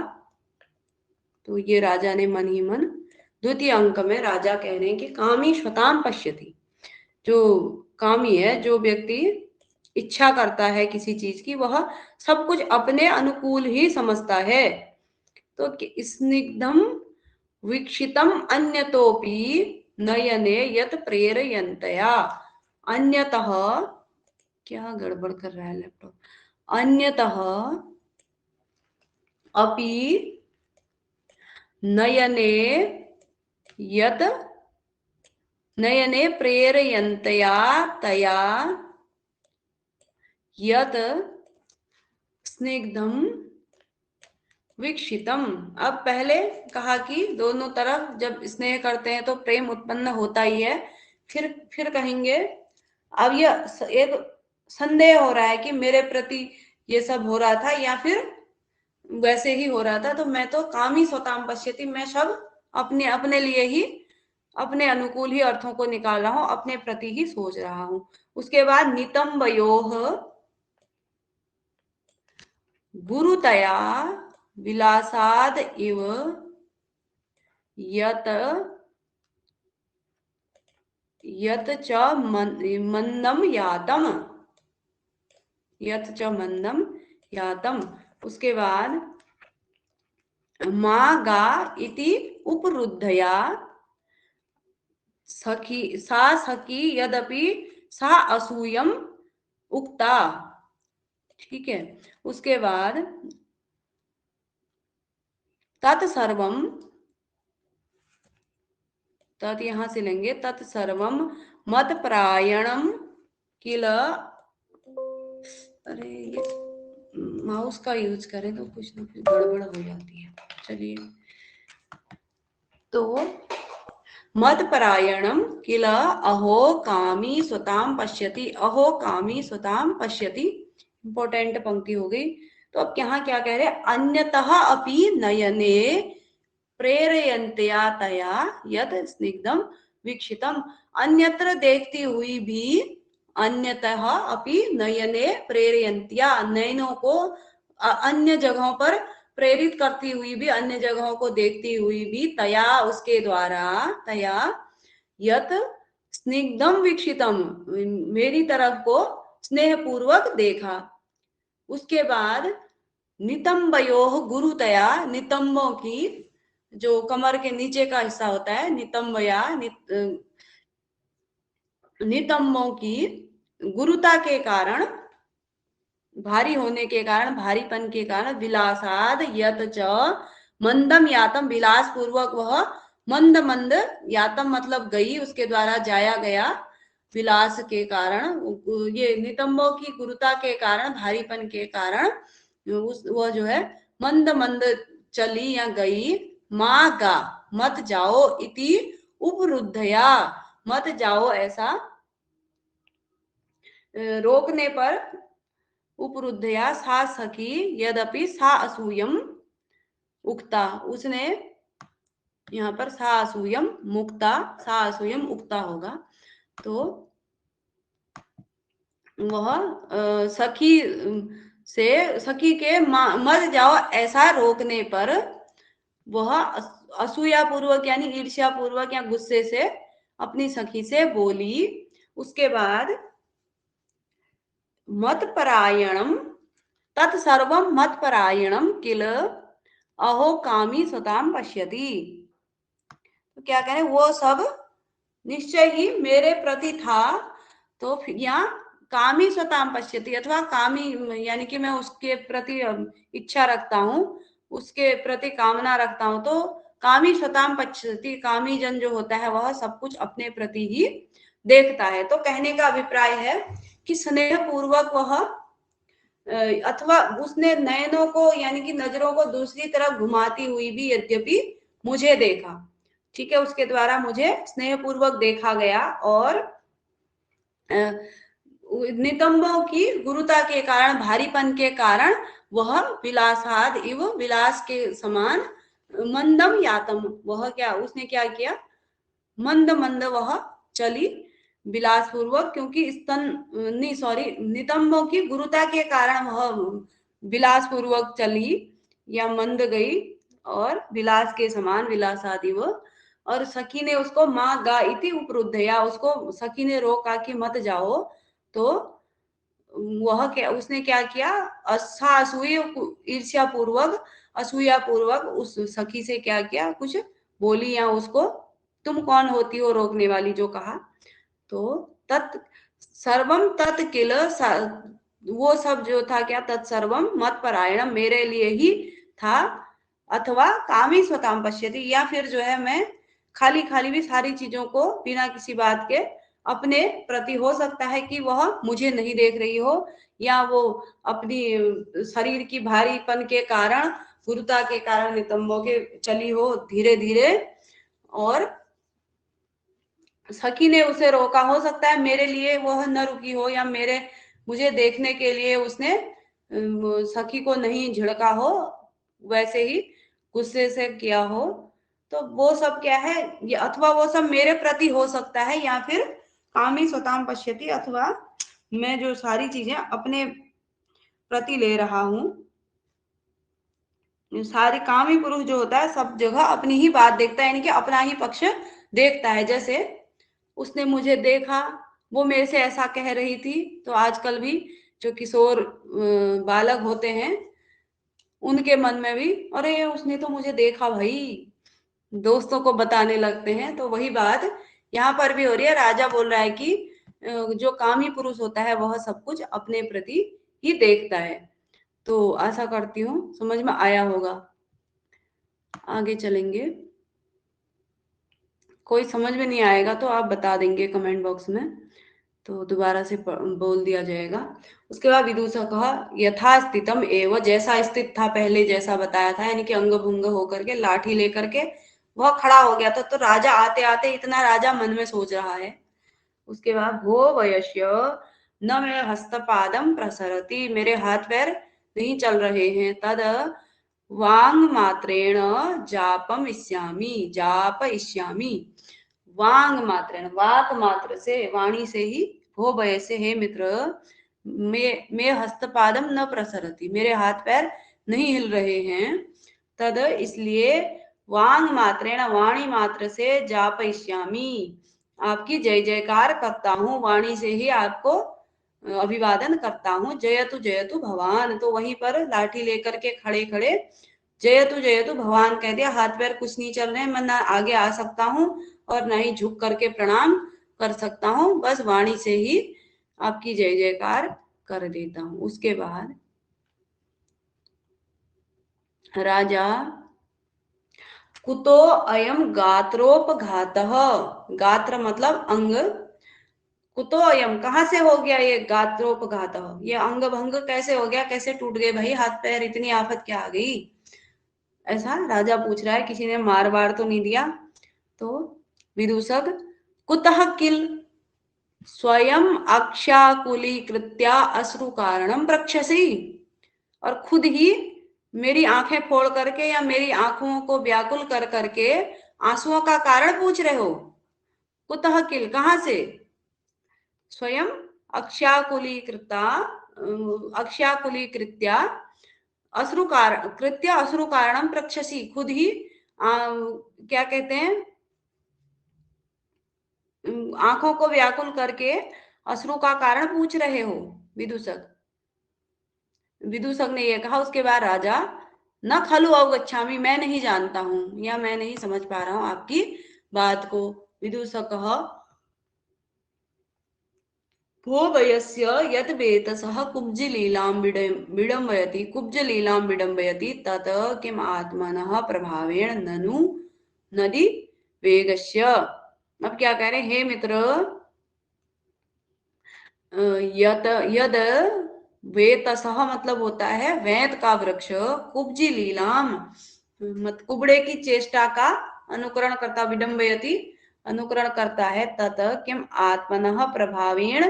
A: तो ये राजा ने मन ही मन, द्वितीय अंक में राजा कह रहे हैं कि कामी स्वताम पश्यति, जो कामी है, जो व्यक्ति इच्छा करता है किसी चीज की, वह सब कुछ अपने अनुकूल ही समझता है। तो स्निग्धम वीक्षितम अन्यतोपि नयने यत प्रेरयन्तया, अन्यतः, क्या गड़बड़ कर रहा है लैपटॉप, अन्यतः अपि नयने यत नयने प्रेरयन्तया तया यत स्निग्धम वीक्षितम। अब पहले कहा कि दोनों तरफ जब स्नेह करते हैं तो प्रेम उत्पन्न होता ही है। फिर कहेंगे अब यह एक संदेह हो रहा है कि मेरे प्रति ये सब हो रहा था या फिर वैसे ही हो रहा था, तो मैं तो कामी स्वताम पश्यति, मैं सब अपने अपने लिए ही, अपने अनुकूल ही अर्थों को निकाल रहा हूं, अपने प्रति ही सोच रहा हूं। उसके बाद नितंबयोः गुरुतया विलासाद इव यत यत च मंदम यातम, यत च मंदम यातम। उसके बाद मा गा इति उपरुद्धया सखी सा सखी यदपि सा असूयम उक्ता। ठीक है। उसके बाद तत्सर्वम, तत् यहां से लेंगे, तत्सर्वम मत प्रायणम किल, अरे ये माउस का यूज करें तो कुछ ना कुछ गड़बड़ हो जाती है। चलिए, तो मत परायणम किल अहो कामी स्वताम पश्यति, अहो कामी स्वताम पश्यति, इंपॉर्टेंट पंक्ति हो गई। तो अब यहाँ क्या कह रहे हैं, अन्यतः अपि नयने प्रेरयन्तया तया यद स्निग्धम वीक्षितम। अन्यत्र देखती हुई भी, अन्यतः अपि नयने प्रेरयन्त्या, नयनों को अन्य जगहों पर प्रेरित करती हुई भी, अन्य जगहों को देखती हुई भी, तया उसके द्वारा, तया यत स्निग्धम वीक्षितम, मेरी तरफ को स्नेह पूर्वक देखा। उसके बाद नितंबयोः गुरुतया, नितंबों की, जो कमर के नीचे का हिस्सा होता है, नितंबया, नितंबों की गुरुता के कारण, भारी होने के कारण, भारीपन के कारण, विलासाद यत च मंदम यातम, विलास पूर्वक वह मंद मंद, यातम मतलब गई, उसके द्वारा जाया गया, विलास के कारण, ये नितंबों की गुरुता के कारण, भारीपन के कारण वह जो है मंद मंद चली या गई। माँ गा मत जाओ, इति उपरुद्धया मत जाओ ऐसा रोकने पर, उपरुद्धया सा सखी यद्यपि सा असूयम उक्ता, उसने यहाँ पर सा असूयम मुक्ता, सा असूयम उक्ता होगा। तो वह सखी से, सखी के मत जाओ ऐसा रोकने पर वह असूया पूर्वक यानी ईर्ष्या पूर्वक या गुस्से से अपनी सखी से बोली। उसके बाद मत परायणम तत्सर्वम मत परायणम किल अहो कामी स्वताम पश्यति। तो क्या करें, वो सब निश्चय ही मेरे प्रति था, तो यहाँ कामी स्वताम पश्यति, अथवा कामी यानी कि मैं उसके प्रति इच्छा रखता हूँ, उसके प्रति कामना रखता हूँ, तो कामी स्वताम पश्यति, कामी जन जो होता है वह सब कुछ अपने प्रति ही देखता है। तो कहने का अभिप्राय है कि स्नेह पूर्वक वह, अथवा उसने नयनों को यानी कि नजरों को दूसरी तरफ घुमाती हुई भी यद्यपि मुझे देखा, ठीक है, उसके द्वारा मुझे स्नेह पूर्वक देखा गया, और नितंबों की गुरुता के कारण, भारीपन के कारण वह विलासाद इव, विलास के समान, मंदम यातम, वह क्या, उसने क्या किया, मंद मंद वह चली विलास पूर्वक, क्योंकि स्तन नहीं सॉरी नितंबों की गुरुता के कारण वह विलास पूर्वक चली या मंद गई, और विलास के समान, विलासादि वह। और सखी ने उसको माँ गा इति उपरुद्धया, उसको सखी ने रोका कि मत जाओ, तो वह क्या, उसने क्या किया, ईर्ष्या पूर्वक, असूया पूर्वक उस सखी से क्या किया, कुछ बोली, या उसको तुम कौन होती हो रोकने वाली, जो कहा। तो तत् सर्वम तत् किल, वो सब जो था क्या, तत्सर्वम मत परायणम, मेरे लिए ही था, अथवा कामी स्वताम पश्यति, या फिर जो है मैं खाली खाली भी सारी चीजों को बिना किसी बात के अपने प्रति, हो सकता है कि वह मुझे नहीं देख रही हो, या वो अपनी शरीर की भारीपन के कारण, गुरुता के कारण नितंबों के चली हो धीरे धीरे, और सखी ने उसे रोका। हो सकता है मेरे लिए वह न रुकी हो, या मुझे देखने के लिए उसने सखी को नहीं झिड़का हो, वैसे ही गुस्से से किया हो। तो वो सब क्या है, ये अथवा वो सब मेरे प्रति हो सकता है, या फिर कामी स्वताम पश्यति, अथवा मैं जो सारी चीजें अपने प्रति ले रहा हूं, सारी कामी पुरुष जो होता है सब जगह अपनी ही बात देखता है, यानी कि अपना ही पक्ष देखता है। जैसे उसने मुझे देखा, वो मेरे से ऐसा कह रही थी, तो आजकल भी जो किशोर बालक होते हैं उनके मन में भी, अरे उसने तो मुझे देखा भाई, दोस्तों को बताने लगते हैं। तो वही बात यहाँ पर भी हो रही है। राजा बोल रहा है कि जो कामी पुरुष होता है वह सब कुछ अपने प्रति ही देखता है। तो आशा करती हूँ समझ में आया होगा। आगे चलेंगे। कोई समझ में नहीं आएगा तो आप बता देंगे कमेंट बॉक्स में, तो दोबारा से बोल दिया जाएगा। उसके बाद विदूषक कहा यथा स्थितम एवं, जैसा स्थित था पहले, जैसा बताया था, यानी कि अंग भंग होकर के लाठी लेकर के वह खड़ा हो गया था। तो राजा आते आते इतना राजा मन में सोच रहा है। उसके बाद भो वयस्य न मे हस्तपादम प्रसरति, मेरे हाथ पैर नहीं चल रहे हैं। तद वांग मात्रेण जापम इष्यामि, जाप इष्यामि, वांग मात्रेण, वाक मात्र से, वाणी से ही, हो भय से, हे मित्र, मे हस्तपादम न प्रसरति, मेरे हाथ पैर नहीं हिल रहे हैं। तद, इसलिए, वांग मात्रेण, वाणी मात्र से, जापयिष्यामि, आपकी जय जयकार करता हूँ, वाणी से ही आपको अभिवादन करता हूँ। जयतु जयतु भवान, तो वहीं पर लाठी लेकर के खड़े खड़े जयतु जयतु भवान कह दिया। हाथ पैर कुछ नहीं चल रहे, मैं ना आगे आ सकता हूँ और ना ही झुक करके प्रणाम कर सकता हूँ, बस वाणी से ही आपकी जय जयकार कर देता हूँ। उसके बाद राजा कुतो अयम गात्रोपघातः, गात्र मतलब अंग, कुतो अयम कहाँ से हो गया ये गात्रोपघातः, ये अंग भंग कैसे हो गया, कैसे टूट गए भाई हाथ पैर, इतनी आफत क्या आ गई, ऐसा राजा पूछ रहा है। किसी ने मार वार तो नहीं दिया। तो विदूषक कुतः किल स्वयं अक्षाकुलीकृत्या अश्रु कारणम प्रक्षसी, और खुद ही मेरी आंखें फोड़ करके या मेरी आंखों को व्याकुल कर करके आंसुओं का कारण पूछ रहे हो। कुतः किल कहां से, स्वयं अक्षाकुलीकृता, अक्षाकुलीकृत्या कृत्य अश्रु कारणम प्रक्षसी, खुद ही क्या कहते हैं, आंखों को व्याकुल करके अश्रु का कारण पूछ रहे हो। विदूषक विदूषक ने यह कहा। उसके बाद राजा न खलु अवगच्छामि, मैं नहीं जानता हूं या मैं नहीं समझ पा रहा हूं आपकी बात को। विदूषक भो वयस्य यत् वेतसः कुब्जलीलां विडम्बयति, कुब्जलीलां विडम्बयति, तत् किम आत्मनः प्रभावेण ननु नदी वेगस्य। अब क्या कह रहे, हे मित्र, यद वेतसः मतलब होता है वेत का वृक्ष, कुब्जी लीलाम मत कुबड़े की चेष्टा का अनुकरण करता, विडम्बयति अनुकरण करता है, तत किम आत्मनः प्रभावेण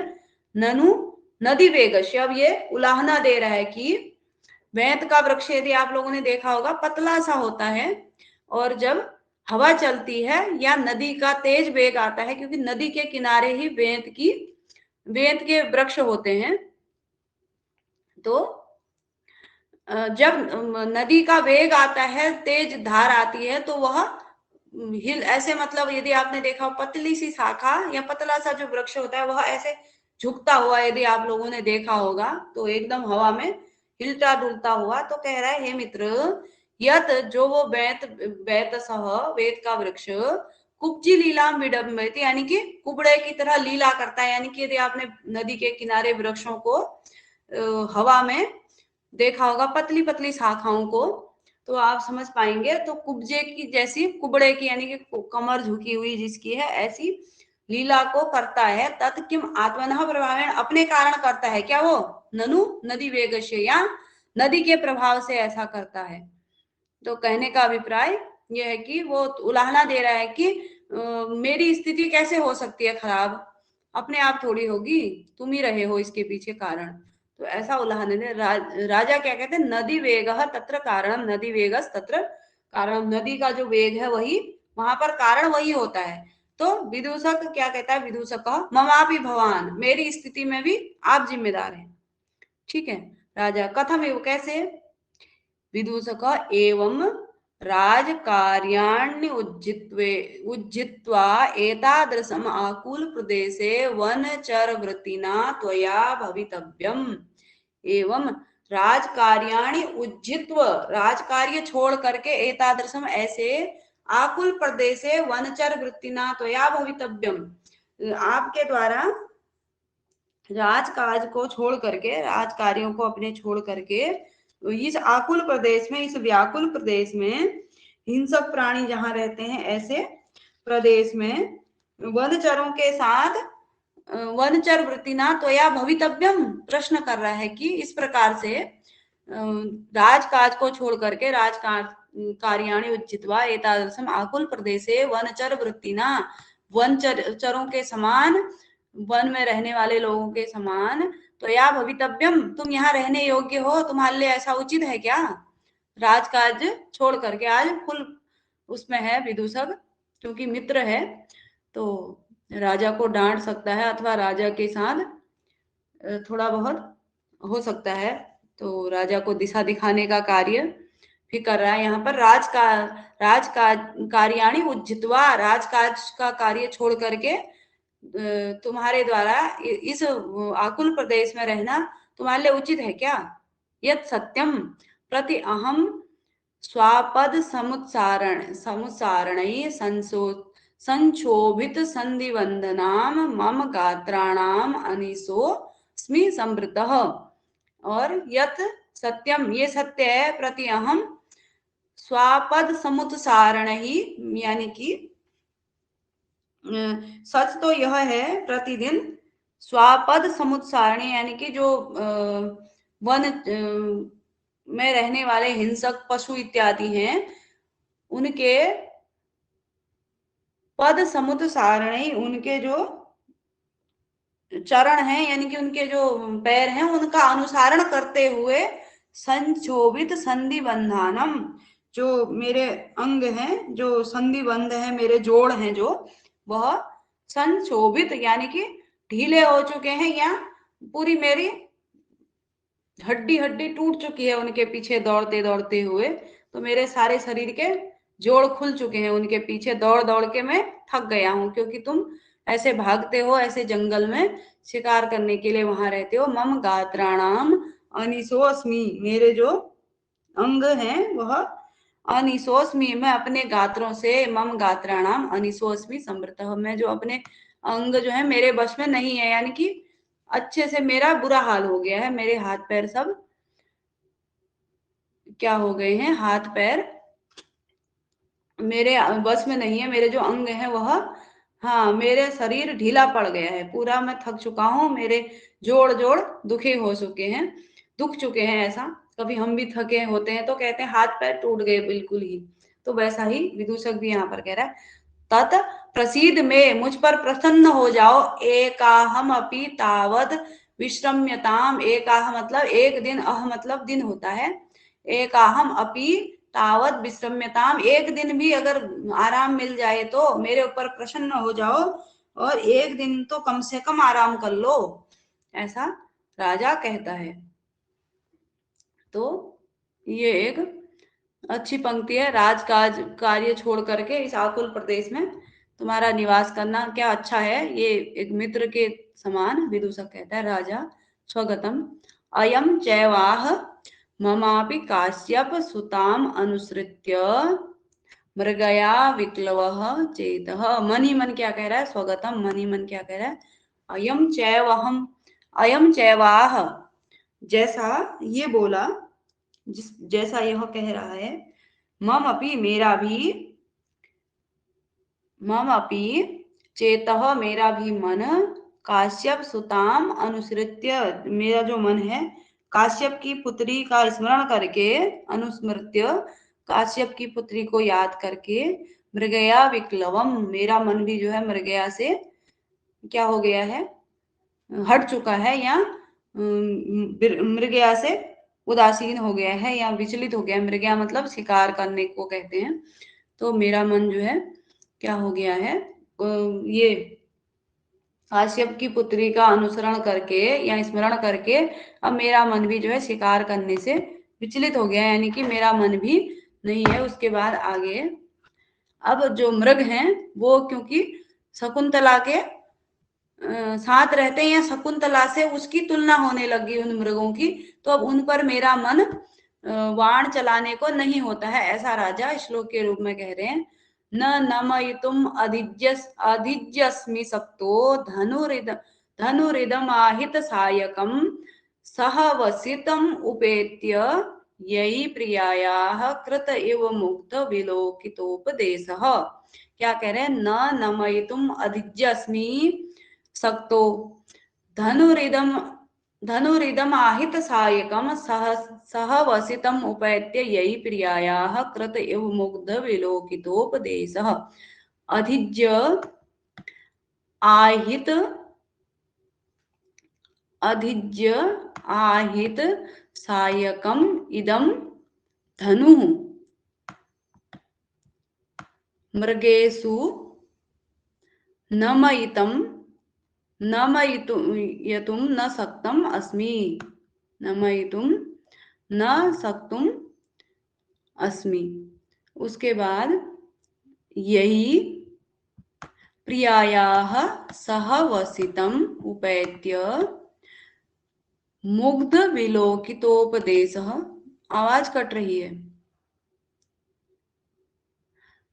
A: ननु नदी वेगस्य। अब ये उलाहना दे रहा है कि वेत का वृक्ष यदि आप लोगों ने देखा होगा पतला सा होता है, और जब हवा चलती है या नदी का तेज वेग आता है, क्योंकि नदी के किनारे ही वेत के वृक्ष होते हैं, तो जब नदी का वेग आता है, तेज धार आती है, तो वह हिल ऐसे, मतलब यदि आपने देखा पतली सी शाखा या पतला सा जो वृक्ष होता है वह ऐसे झुकता हुआ यदि आप लोगों ने देखा होगा, तो एकदम हवा में हिलता डुलता हुआ। तो कह रहा है, हे मित्र, यत जो वो वेत का वृक्ष कुब्जी लीला विडम्बयति, यानी कि कुबड़े की तरह लीला करता है, यानी कि यदि आपने नदी के किनारे वृक्षों को हवा में देखा होगा, पतली पतली शाखाओं को, तो आप समझ पाएंगे। तो कुब्जे की जैसी, कुबड़े की यानी कि कमर झुकी हुई जिसकी है, ऐसी लीला को करता है। तत् किम आत्मनः प्रभावेण, अपने कारण करता है क्या वो? ननु नदी वेगस्य, या नदी के प्रभाव से ऐसा करता है। तो कहने का अभिप्राय यह है कि वो उलाहना दे रहा है कि मेरी स्थिति कैसे हो सकती है खराब, अपने आप थोड़ी होगी, तुम ही रहे हो इसके पीछे कारण। तो ऐसा उलाहना दे। राजा क्या कहते हैं? नदी वेग तत्र कारणम, नदी वेगस तत्र कारणम, नदी का जो वेग है वही वहां पर कारण वही होता है। तो विदूषक क्या कहता है? विदूषक ममापि भवान, मेरी स्थिति में भी आप जिम्मेदार हैं। ठीक है। राजा कथम एवं, कैसे? विदूषक एवं राजकार्याण्य उज्जित्वा एतादृशम आकुल प्रदेशे वनचर वृत्तिना त्वया भवितव्यम। एवं राजकार्याणि उज्जित्व, राजकार्य छोड़ करके, एतादृशम ऐसे, आकुल प्रदेशे वनचर वृत्तिना त्वया भवितव्यम, आपके द्वारा राजकाज को छोड़ करके, राजकार्यों को अपने छोड़ करके इस आकुल प्रदेश में, इस व्याकुल प्रदेश में, हिंसक प्राणी जहां रहते हैं ऐसे प्रदेश में वनचरों के साथ, वनचर वृत्तिना त्वया भवितव्यम, प्रश्न कर रहा है कि इस प्रकार से राजकाज को छोड़ करके, राजकाज कार्याणि उज्जित्वा एतादृशम आकुल प्रदेशे वनचर वृत्तिना, वनचरों के समान, वन में रहने वाले लोगों के समान, तो या भवितव्यम, तुम यहाँ रहने योग्य हो, तुम्हारे लिए ऐसा उचित है क्या? राजकाज छोड़ करके, आज फुल उसमें है विदूषक, क्योंकि मित्र है तो राजा को डांट सकता है, अथवा राजा के साथ थोड़ा बहुत हो सकता है, तो राजा को दिशा दिखाने का कार्य भी कर रहा है। यहाँ पर कार्याणि उज्जित्वा, राजकाज का कार्य छोड़ करके तुम्हारे द्वारा इस आकुल प्रदेश में रहना तुम्हारे लिए उचित है क्या? यत् सत्यम प्रति अहम स्वापद समुत्सारणैः संक्षोभित संधिवंदनाम मम गात्राणाम अनिशोऽस्मि संवृतः। और यत् सत्यम, ये सत्य है, प्रति अहम स्वापद समुत्सारणैः, यानी कि सच तो यह है, प्रतिदिन स्वापद समुत्सारणी, यानी कि जो वन में रहने वाले हिंसक पशु इत्यादि हैं, उनके पद समुत्सारणी, उनके जो चरण हैं, यानी कि उनके जो पैर हैं, उनका अनुसरण करते हुए, संक्षोभित संधि बंधानम, जो मेरे अंग हैं, जो संधि बंध है, मेरे जोड़ हैं जो, वह संक्षोभित यानी कि ढीले हो चुके हैं, या पूरी मेरी हड्डी हड्डी टूट चुकी है उनके पीछे दौड़ते दौड़ते हुए। तो मेरे सारे शरीर के जोड़ खुल चुके हैं, उनके पीछे दौड़ दौड़ के मैं थक गया हूं, क्योंकि तुम ऐसे भागते हो, ऐसे जंगल में शिकार करने के लिए वहां रहते हो। मम गात्राणाम अनिशोस्मि, मेरे जो अंग हैं वह अनिशोस्मि, मैं अपने गात्रों से, मम गात्राणाम अनिशोस्मि समृतः, मैं जो अपने अंग जो है मेरे बस में नहीं है, यानी कि अच्छे से मेरा बुरा हाल हो गया है, मेरे हाथ पैर सब क्या हो गए हैं, हाथ पैर मेरे बस में नहीं है, मेरे जो अंग है वह, हाँ, मेरे शरीर ढीला पड़ गया है, पूरा मैं थक चुका हूँ, मेरे जोड़ जोड़ दुखे हो चुके हैं, दुख चुके हैं। ऐसा कभी हम भी थके होते हैं तो कहते हैं हाथ पैर टूट गए बिल्कुल ही, तो वैसा ही विदूषक भी यहाँ पर कह रहा है। तत् प्रसीद में, मुझ पर प्रसन्न हो जाओ, एकाहम अपि तावद विश्रम्यताम, एकाह मतलब एक दिन, अह मतलब दिन होता है, एकाहम अपि तावत विश्रम्यताम, एक दिन भी अगर आराम मिल जाए तो मेरे ऊपर प्रसन्न हो जाओ, और एक दिन तो कम से कम आराम कर लो, ऐसा राजा कहता है। तो ये एक अच्छी पंक्ति है, राजकाज कार्य छोड़ करके इस आकुल प्रदेश में तुम्हारा निवास करना क्या अच्छा है, ये एक मित्र के समान विदूषक कहता है। राजा स्वगतम अयम चैवाह ममापि काश्यप सुताम अनुसृत्य मृगया विक्लवः चेतः। मन ही मन क्या कह रहा है? स्वगतम, मन ही मन क्या कह रहा है? अयम चैवहम, अयम चैवाह, जैसा ये बोला, जैसा यह कह रहा है, मम अपि मेरा भी, मम अपि चेतः मेरा भी मन, काश्यप सुताम अनुसृत्य मेरा जो मन है काश्यप की पुत्री का स्मरण करके, अनुस्मृत्य काश्यप की पुत्री को याद करके, मृगया विक्लवम मेरा मन भी जो है मृगया से क्या हो गया है, हट चुका है, या मृगया से उदासीन हो गया है या विचलित हो गया है। मृगया मतलब शिकार करने को कहते हैं। तो मेरा मन जो है क्या हो गया है, ये काश्यप की पुत्री का अनुसरण करके या स्मरण करके अब मेरा मन भी जो है शिकार करने से विचलित हो गया, यानी कि मेरा मन भी नहीं है। उसके बाद आगे अब जो मृग हैं वो क्योंकि शकुंतला के साथ रहते हैं या शकुंतला से उसकी तुलना होने लगी उन मृगों की, तो अब उन पर मेरा मन वाण चलाने को नहीं होता है, ऐसा राजा श्लोक के रूप में कह रहे हैं। न नमयितुम अधिज्यस्मि सक्तो धनुरिदमाहित सायकम सहवसितम उपेत्य यही प्रियायाः कृत इव मुग्ध विलोकितोपदेशः। क्या कह रहे हैं, न नमयितुम अधिज्यस्मि सक्तो धनुरिदम आहित सायकम सहवसितम उपैत्य यही प्रियायाः कृत इव मुग्ध विलोकितोपदेशः। अधिज्य आहित सायकम इदम धनुः मृगेषु नमयितुम न सक्तम अस्मि, नमयितुम न सक्तुम अस्मि। उसके बाद यही प्रियायाः सहवसितम उपैत्य मुग्ध विलोकितोपदेशः, आवाज कट रही है,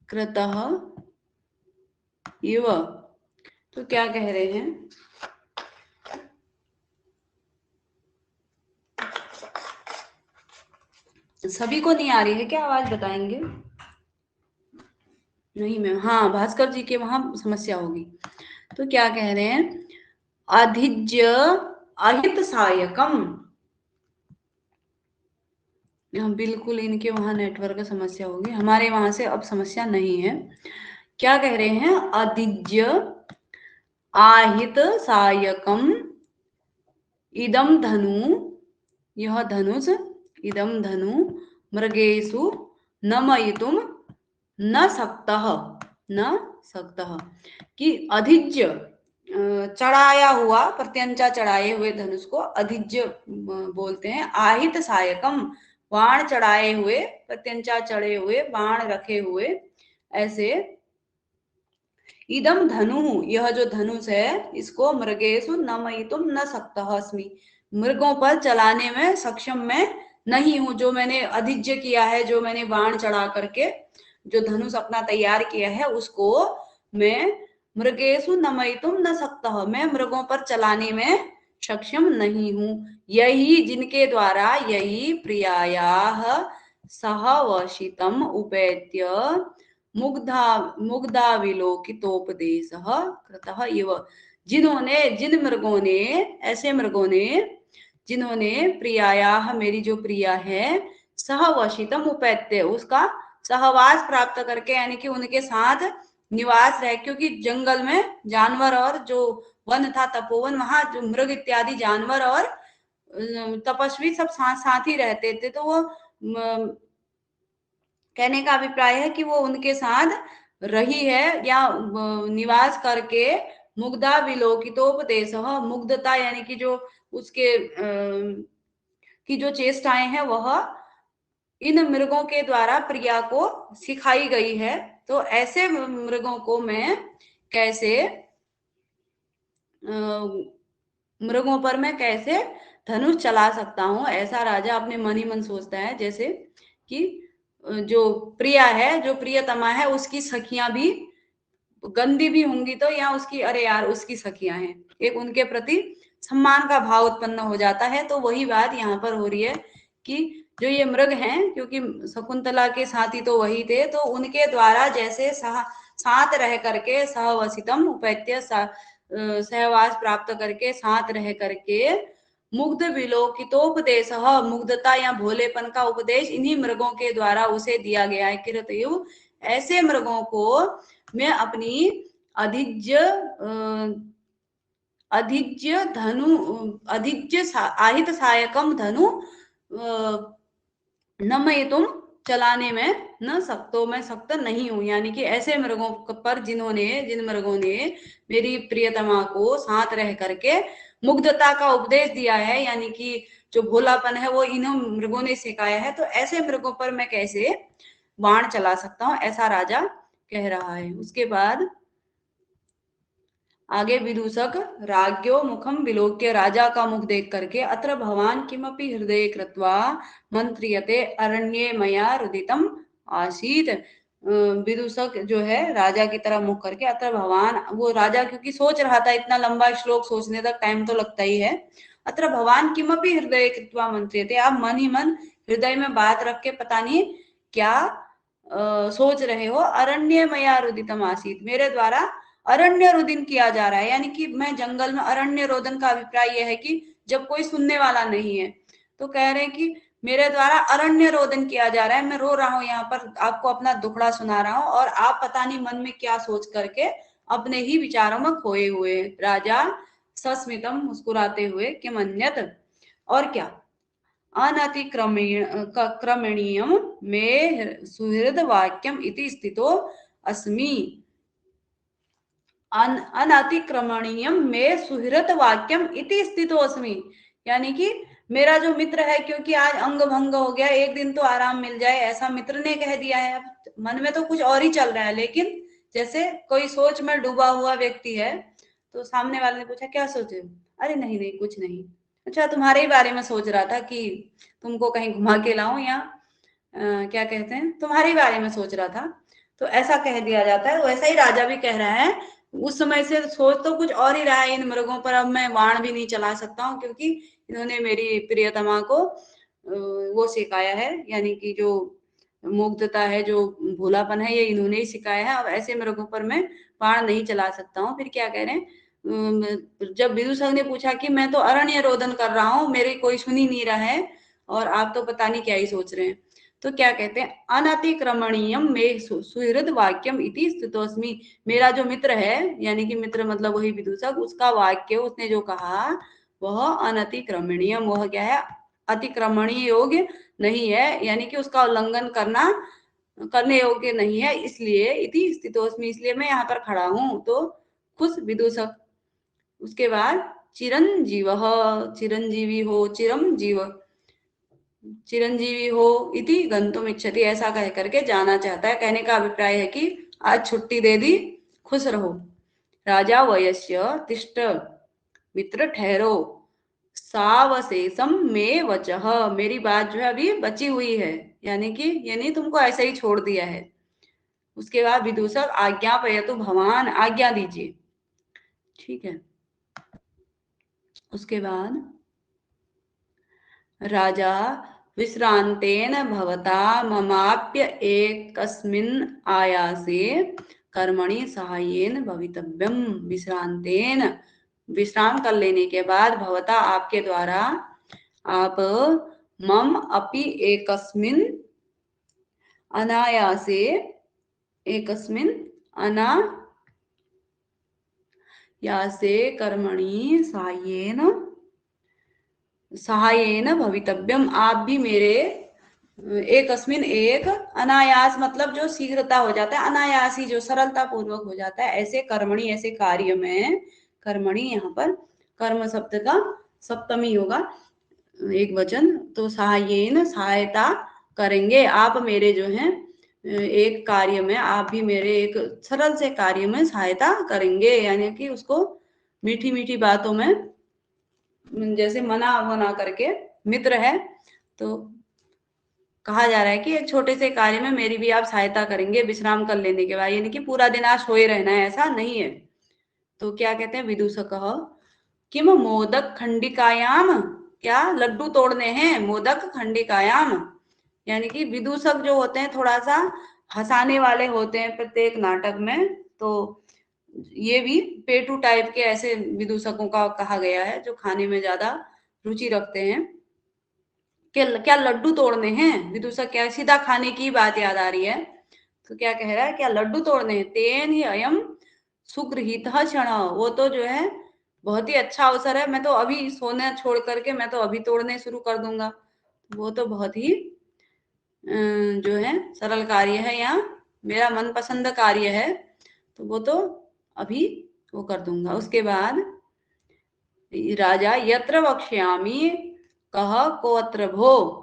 A: कृतः इव, तो क्या कह रहे हैं, सभी को नहीं आ रही है क्या आवाज, बताएंगे? नहीं मैम, हाँ भास्कर जी के वहां समस्या होगी। तो क्या कह रहे हैं, अधिज्य अहित सायकम, बिल्कुल इनके वहां नेटवर्क समस्या होगी, हमारे वहां से अब समस्या नहीं है। क्या कह रहे हैं, अधिज्य आहित सायकम इदम धनु, यह धनुष, इदम धनु मृगेषु नमयितुम न सक्तः, न सक्तः, कि अधिज्य चढ़ाया हुआ, प्रत्यंचा चढ़ाए हुए धनुष को अधिज्य बोलते हैं। आहित सायकम बाण चढ़ाए हुए, प्रत्यंचा चढ़े हुए, बाण रखे हुए, ऐसे इदम धनु, यह जो धनुष है इसको मृगेषु नमयितुम न सक्तः अस्मि, मृगों पर चलाने में सक्षम मैं नहीं हूं। जो मैंने अधिज्य किया है, जो मैंने बाण चढ़ा करके जो धनुष अपना तैयार किया है उसको मैं मृगेषु नमयितुम न सक्तः, मैं मृगों पर चलाने में सक्षम नहीं हूं। यही जिनके द्वारा यही प्रियायाः सहवशितम उपेत्य मुग्धा विलोकितोपदेशः कृतः इव, जिन्होंने, जिन मृगों ने, ऐसे मृगों ने जिन्होंने प्रियायाः मेरी जो प्रिया है, सहवशितम उपेत्य उसका सहवास प्राप्त करके, यानी कि उनके साथ निवास रहे, क्योंकि जंगल में जानवर और जो वन था तपोवन, वहां जो मृग इत्यादि जानवर और तपस्वी सब साथ साथ ही रहते थे, तो वो कहने का अभिप्राय है कि वो उनके साथ रही है या निवास करके मुग्धा विलोकितोपदेश, मुग्धता यानी कि जो उसके की जो चेष्टाएं हैं वह इन मृगों के द्वारा प्रिया को सिखाई गई है। तो ऐसे मृगों को मैं कैसे, मृगों पर मैं कैसे धनुष चला सकता हूं, ऐसा राजा अपने मन ही मन सोचता है। जैसे कि जो प्रिया है, जो प्रियतमा है, उसकी सखियां भी गंदी भी होंगी तो, या उसकी, अरे यार उसकी सखियां हैं, एक उनके प्रति सम्मान का भाव उत्पन्न हो जाता है। तो वही बात यहाँ पर हो रही है कि जो ये मृग हैं, क्योंकि शकुंतला के साथी तो वही थे, तो उनके द्वारा जैसे साथ रह करके सहवसितम उपैत्य सहवास प्राप्त करके साथ रह करके मुग्ध विलोकितोपदेश, मुग्धता या भोलेपन का उपदेश इन्हीं मृगों के द्वारा उसे दिया गया है। कृतयुग ऐसे मृगों को मैं अपनी अधिज्य अधिज्य धनु अधिज्य आहित सहायकम धनु न मैं तुम चलाने में न सकतो, मैं सक्त नहीं हूं। यानी कि ऐसे मृगों पर जिन मृगों ने मेरी प्रियतमा को साथ रह करके मुग्धता का उपदेश दिया है, यानी कि जो भोलापन है वो इन मृगों ने सिखाया है, तो ऐसे मृगों पर मैं कैसे बाण चला सकता हूं, ऐसा राजा कह रहा है। उसके बाद आगे विदूषक राज्ञो मुखम विलोक्य, राजा का मुख देख करके अत्र भवान किमपि हृदय कृत्वा मंत्रियते अरण्ये मया रुदितम आसीत। विदूषक जो है राजा की तरफ मुख करके अत्र भवान, वो राजा क्योंकि सोच रहा था, इतना लंबा श्लोक सोचने तक टाइम तो लगता ही है। अत्र भवान किमपि हृदय कृत्वा मंत्रियते, आप मन ही मन हृदय में बात रख के पता नहीं क्या सोच रहे हो। अरण्य मया रुदितम आसीत, मेरे द्वारा अरण्य रोदन किया जा रहा है, यानी कि मैं जंगल में, अरण्य रोदन का अभिप्राय यह है कि जब कोई सुनने वाला नहीं है, तो कह रहे हैं कि मेरे द्वारा अरण्य रोदन किया जा रहा है, मैं रो रहा हूं यहाँ पर, आपको अपना दुखड़ा सुना रहा हूं, और आप पता नहीं मन में क्या सोच करके अपने ही विचारों में खोए हुए। राजा सस्मितम, मुस्कुराते हुए, किमन्यत, और क्या, अनतिक्रमणीयम में सुहृद वाक्यम इति स्थितो अस्मि, अनतिक्रमणीयम में सुहृद वाक्यम इति स्थितो अस्मि, यानी कि मेरा जो मित्र है, क्योंकि आज अंग भंग हो गया, एक दिन तो आराम मिल जाए, ऐसा मित्र ने कह दिया है। अब मन में तो कुछ और ही चल रहा है, लेकिन जैसे कोई सोच में डूबा हुआ व्यक्ति है, तो सामने वाले ने पूछा क्या सोचे, अरे नहीं नहीं कुछ नहीं, अच्छा तुम्हारे ही बारे में सोच रहा था कि तुमको कहीं घुमा के लाऊं, या क्या कहते हैं, तुम्हारे ही बारे में सोच रहा था, तो ऐसा कह दिया जाता है। वैसा ही राजा भी कह रहा है, उस समय से सोच तो कुछ और ही रहा है इन मृगों पर, अब मैं बाण भी नहीं चला सकता हूँ, क्योंकि इन्होंने मेरी प्रियतमा को वो सिखाया है, यानी कि जो मुग्धता है, जो भोलापन है, ये इन्होंने ही सिखाया है, अब ऐसे मृगों पर मैं बाण नहीं चला सकता हूँ। फिर क्या कह रहे हैं, जब विदूषक ने पूछा कि मैं तो अरण्य रोदन कर रहा हूँ, मेरी कोई सुन ही नहीं रहा है, और आप तो पता नहीं क्या ही सोच रहे हैं, तो क्या कहते हैं, अनतिक्रमणीयम में सुहृद वाक्यम इति स्थितोस्मि, मेरा जो मित्र है, यानी कि मित्र मतलब वही विदूषक, उसका वाक्य, उसने जो कहा वह अनतिक्रमणीय, वह क्या है, अतिक्रमणीय योग्य नहीं है, यानी कि उसका उल्लंघन करने योग्य नहीं है, इसलिए इति स्थितोस्मि, इसलिए मैं यहाँ पर खड़ा हूँ। तो खुश विदूषक। उसके बाद चिरंजीव, चिरंजीवी हो, चिरंजीवी हो इति गंतुम इच्छति, ऐसा कह करके जाना चाहता है, कहने का अभिप्राय है कि आज छुट्टी दे दी, खुश रहो। राजा वयस्य तिष्ठ, मित्र ठहरो, सावशेषम में वचः, मेरी बात जो है अभी बची हुई है, यानी कि ये नहीं तुमको ऐसे ही छोड़ दिया है। उसके बाद विदूषक आज्ञापयतु भवान, आज्ञा दीजिए, ठीक है। उसके बाद राजा विश्रांतेन भवता ममाप्य एकस्मिन् आयासे कर्मणि सहायेन भवितव्यम, विश्रांतेन, विश्राम कर लेने के बाद, भवता आपके द्वारा, आप मम अपि एकस्मिन् अनायासे, एकस्मिन् अनायासे कर्मणि सहायेन भवितव्यम, आप भी मेरे, एकस्मिन एक, अनायास मतलब जो शीघ्रता हो जाता है, अनायास ही जो सरलता पूर्वक हो जाता है, ऐसे कर्मणि, ऐसे कार्य में, कर्मणि यहाँ पर कर्म शब्द का सप्तमी होगा, एक वचन, तो सहायेन, सहायता करेंगे, आप मेरे जो है एक कार्य में, आप भी मेरे एक सरल से कार्य में सहायता करेंगे, यानी कि उसको मीठी मीठी बातों में, जैसे मना करके, मित्र है तो कहा जा रहा है कि एक छोटे से कार्य में मेरी भी आप सहायता करेंगे विश्राम कर लेने के बाद, यानी कि पूरा दिन आज सोए रहना है, ऐसा नहीं है। तो क्या कहते हैं विदूषक, किम मोदक खंडिकायाम क्या लड्डू तोड़ने हैं, मोदक खंडिकायाम, यानी कि विदूषक जो होते हैं थोड़ा सा हंसाने वाले होते हैं प्रत्येक नाटक में, तो ये भी पेटू टाइप के ऐसे विदूषकों का कहा गया है जो खाने में ज्यादा रुचि रखते हैं। क्या लड्डू तोड़ने हैं, विदूषक क्या सीधा खाने की बात याद आ रही है, तो क्या कह रहा है, क्या लड्डू तोड़ने हैं, तेन ही अयम सुगृहीत क्षण, वो तो जो है बहुत ही अच्छा अवसर है, मैं तो अभी सोना छोड़ करके मैं तो अभी तोड़ने शुरू कर दूंगा, वो तो बहुत ही जो है सरल कार्य है, यहाँ मेरा मनपसंद कार्य है, तो वो तो अभी वो कर दूंगा। उसके बाद राजा यत्र वक्ष्यामि कह कोत्र भो,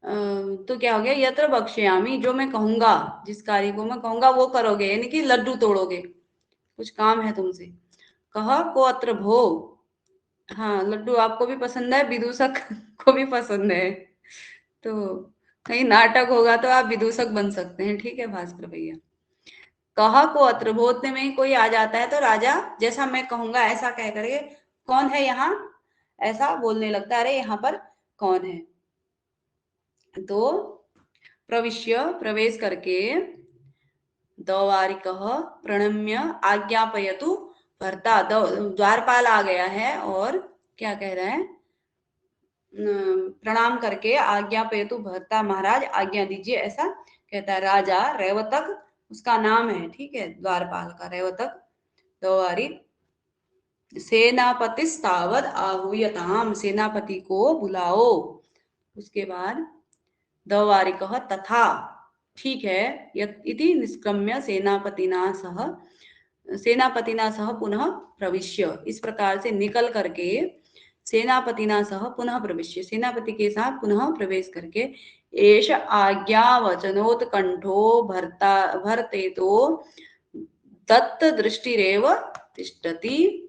A: तो क्या हो गया, यत्र वक्ष्यामि, जो मैं कहूंगा, जिस कार्य को मैं कहूंगा वो करोगे, यानी कि लड्डू तोड़ोगे, कुछ काम है तुमसे। कह कोत्र भो, हाँ लड्डू आपको भी पसंद है, विदूषक को भी पसंद है, तो कहीं नाटक होगा तो आप विदूषक बन सकते हैं, ठीक है भास्कर भैया। कहा को अत्र बोलने में ही कोई आ जाता है तो राजा जैसा मैं कहूंगा ऐसा कह करके, कौन है यहाँ, ऐसा बोलने लगता है, अरे यहाँ पर कौन है, तो प्रविश्य प्रवेश करके द्वारिकः प्रणम्य आज्ञापयतु भर्ता, द्वारपाल आ गया है और क्या कह रहा है, प्रणाम करके आज्ञापयतु भर्ता, महाराज आज्ञा दीजिए, ऐसा कहता है। राजा रेवतक उसका नाम है, ठीक है, द्वारपाल का रेवतक, द्वारिक सेनापतिस्तावद आहूयताम, सेनापति को बुलाओ। उसके बाद द्वारिकः तथा, ठीक है, इति निष्क्रम्य सेनापतिना सह पुनः प्रविश्य, इस प्रकार से निकल करके सेनापतिना सह पुनः प्रविश्य, सेनापति के साथ पुनः प्रवेश करके, एष आज्ञावचनोत्कंठो भर्ता भरते तो दत्त दृष्टिरेव तिष्ठति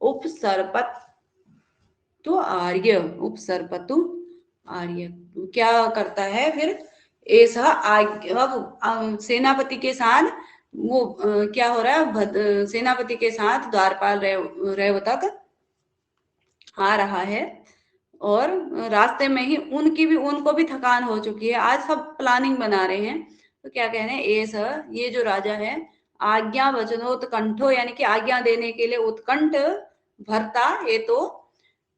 A: उपसर्पतु आर्य, उपसर्पतु आर्य, क्या करता है फिर, ऐसा अब सेनापति के साथ वो क्या हो रहा है, सेनापति के साथ द्वारपाल रेवतक आ रहा है, और रास्ते में ही उनको भी थकान हो चुकी है, आज सब प्लानिंग बना रहे हैं, तो क्या कह रहे हैं, ये जो राजा है आज्ञा वचनोत्कंठो, यानी कि आज्ञा देने के लिए उत्कंठ भरता, ये तो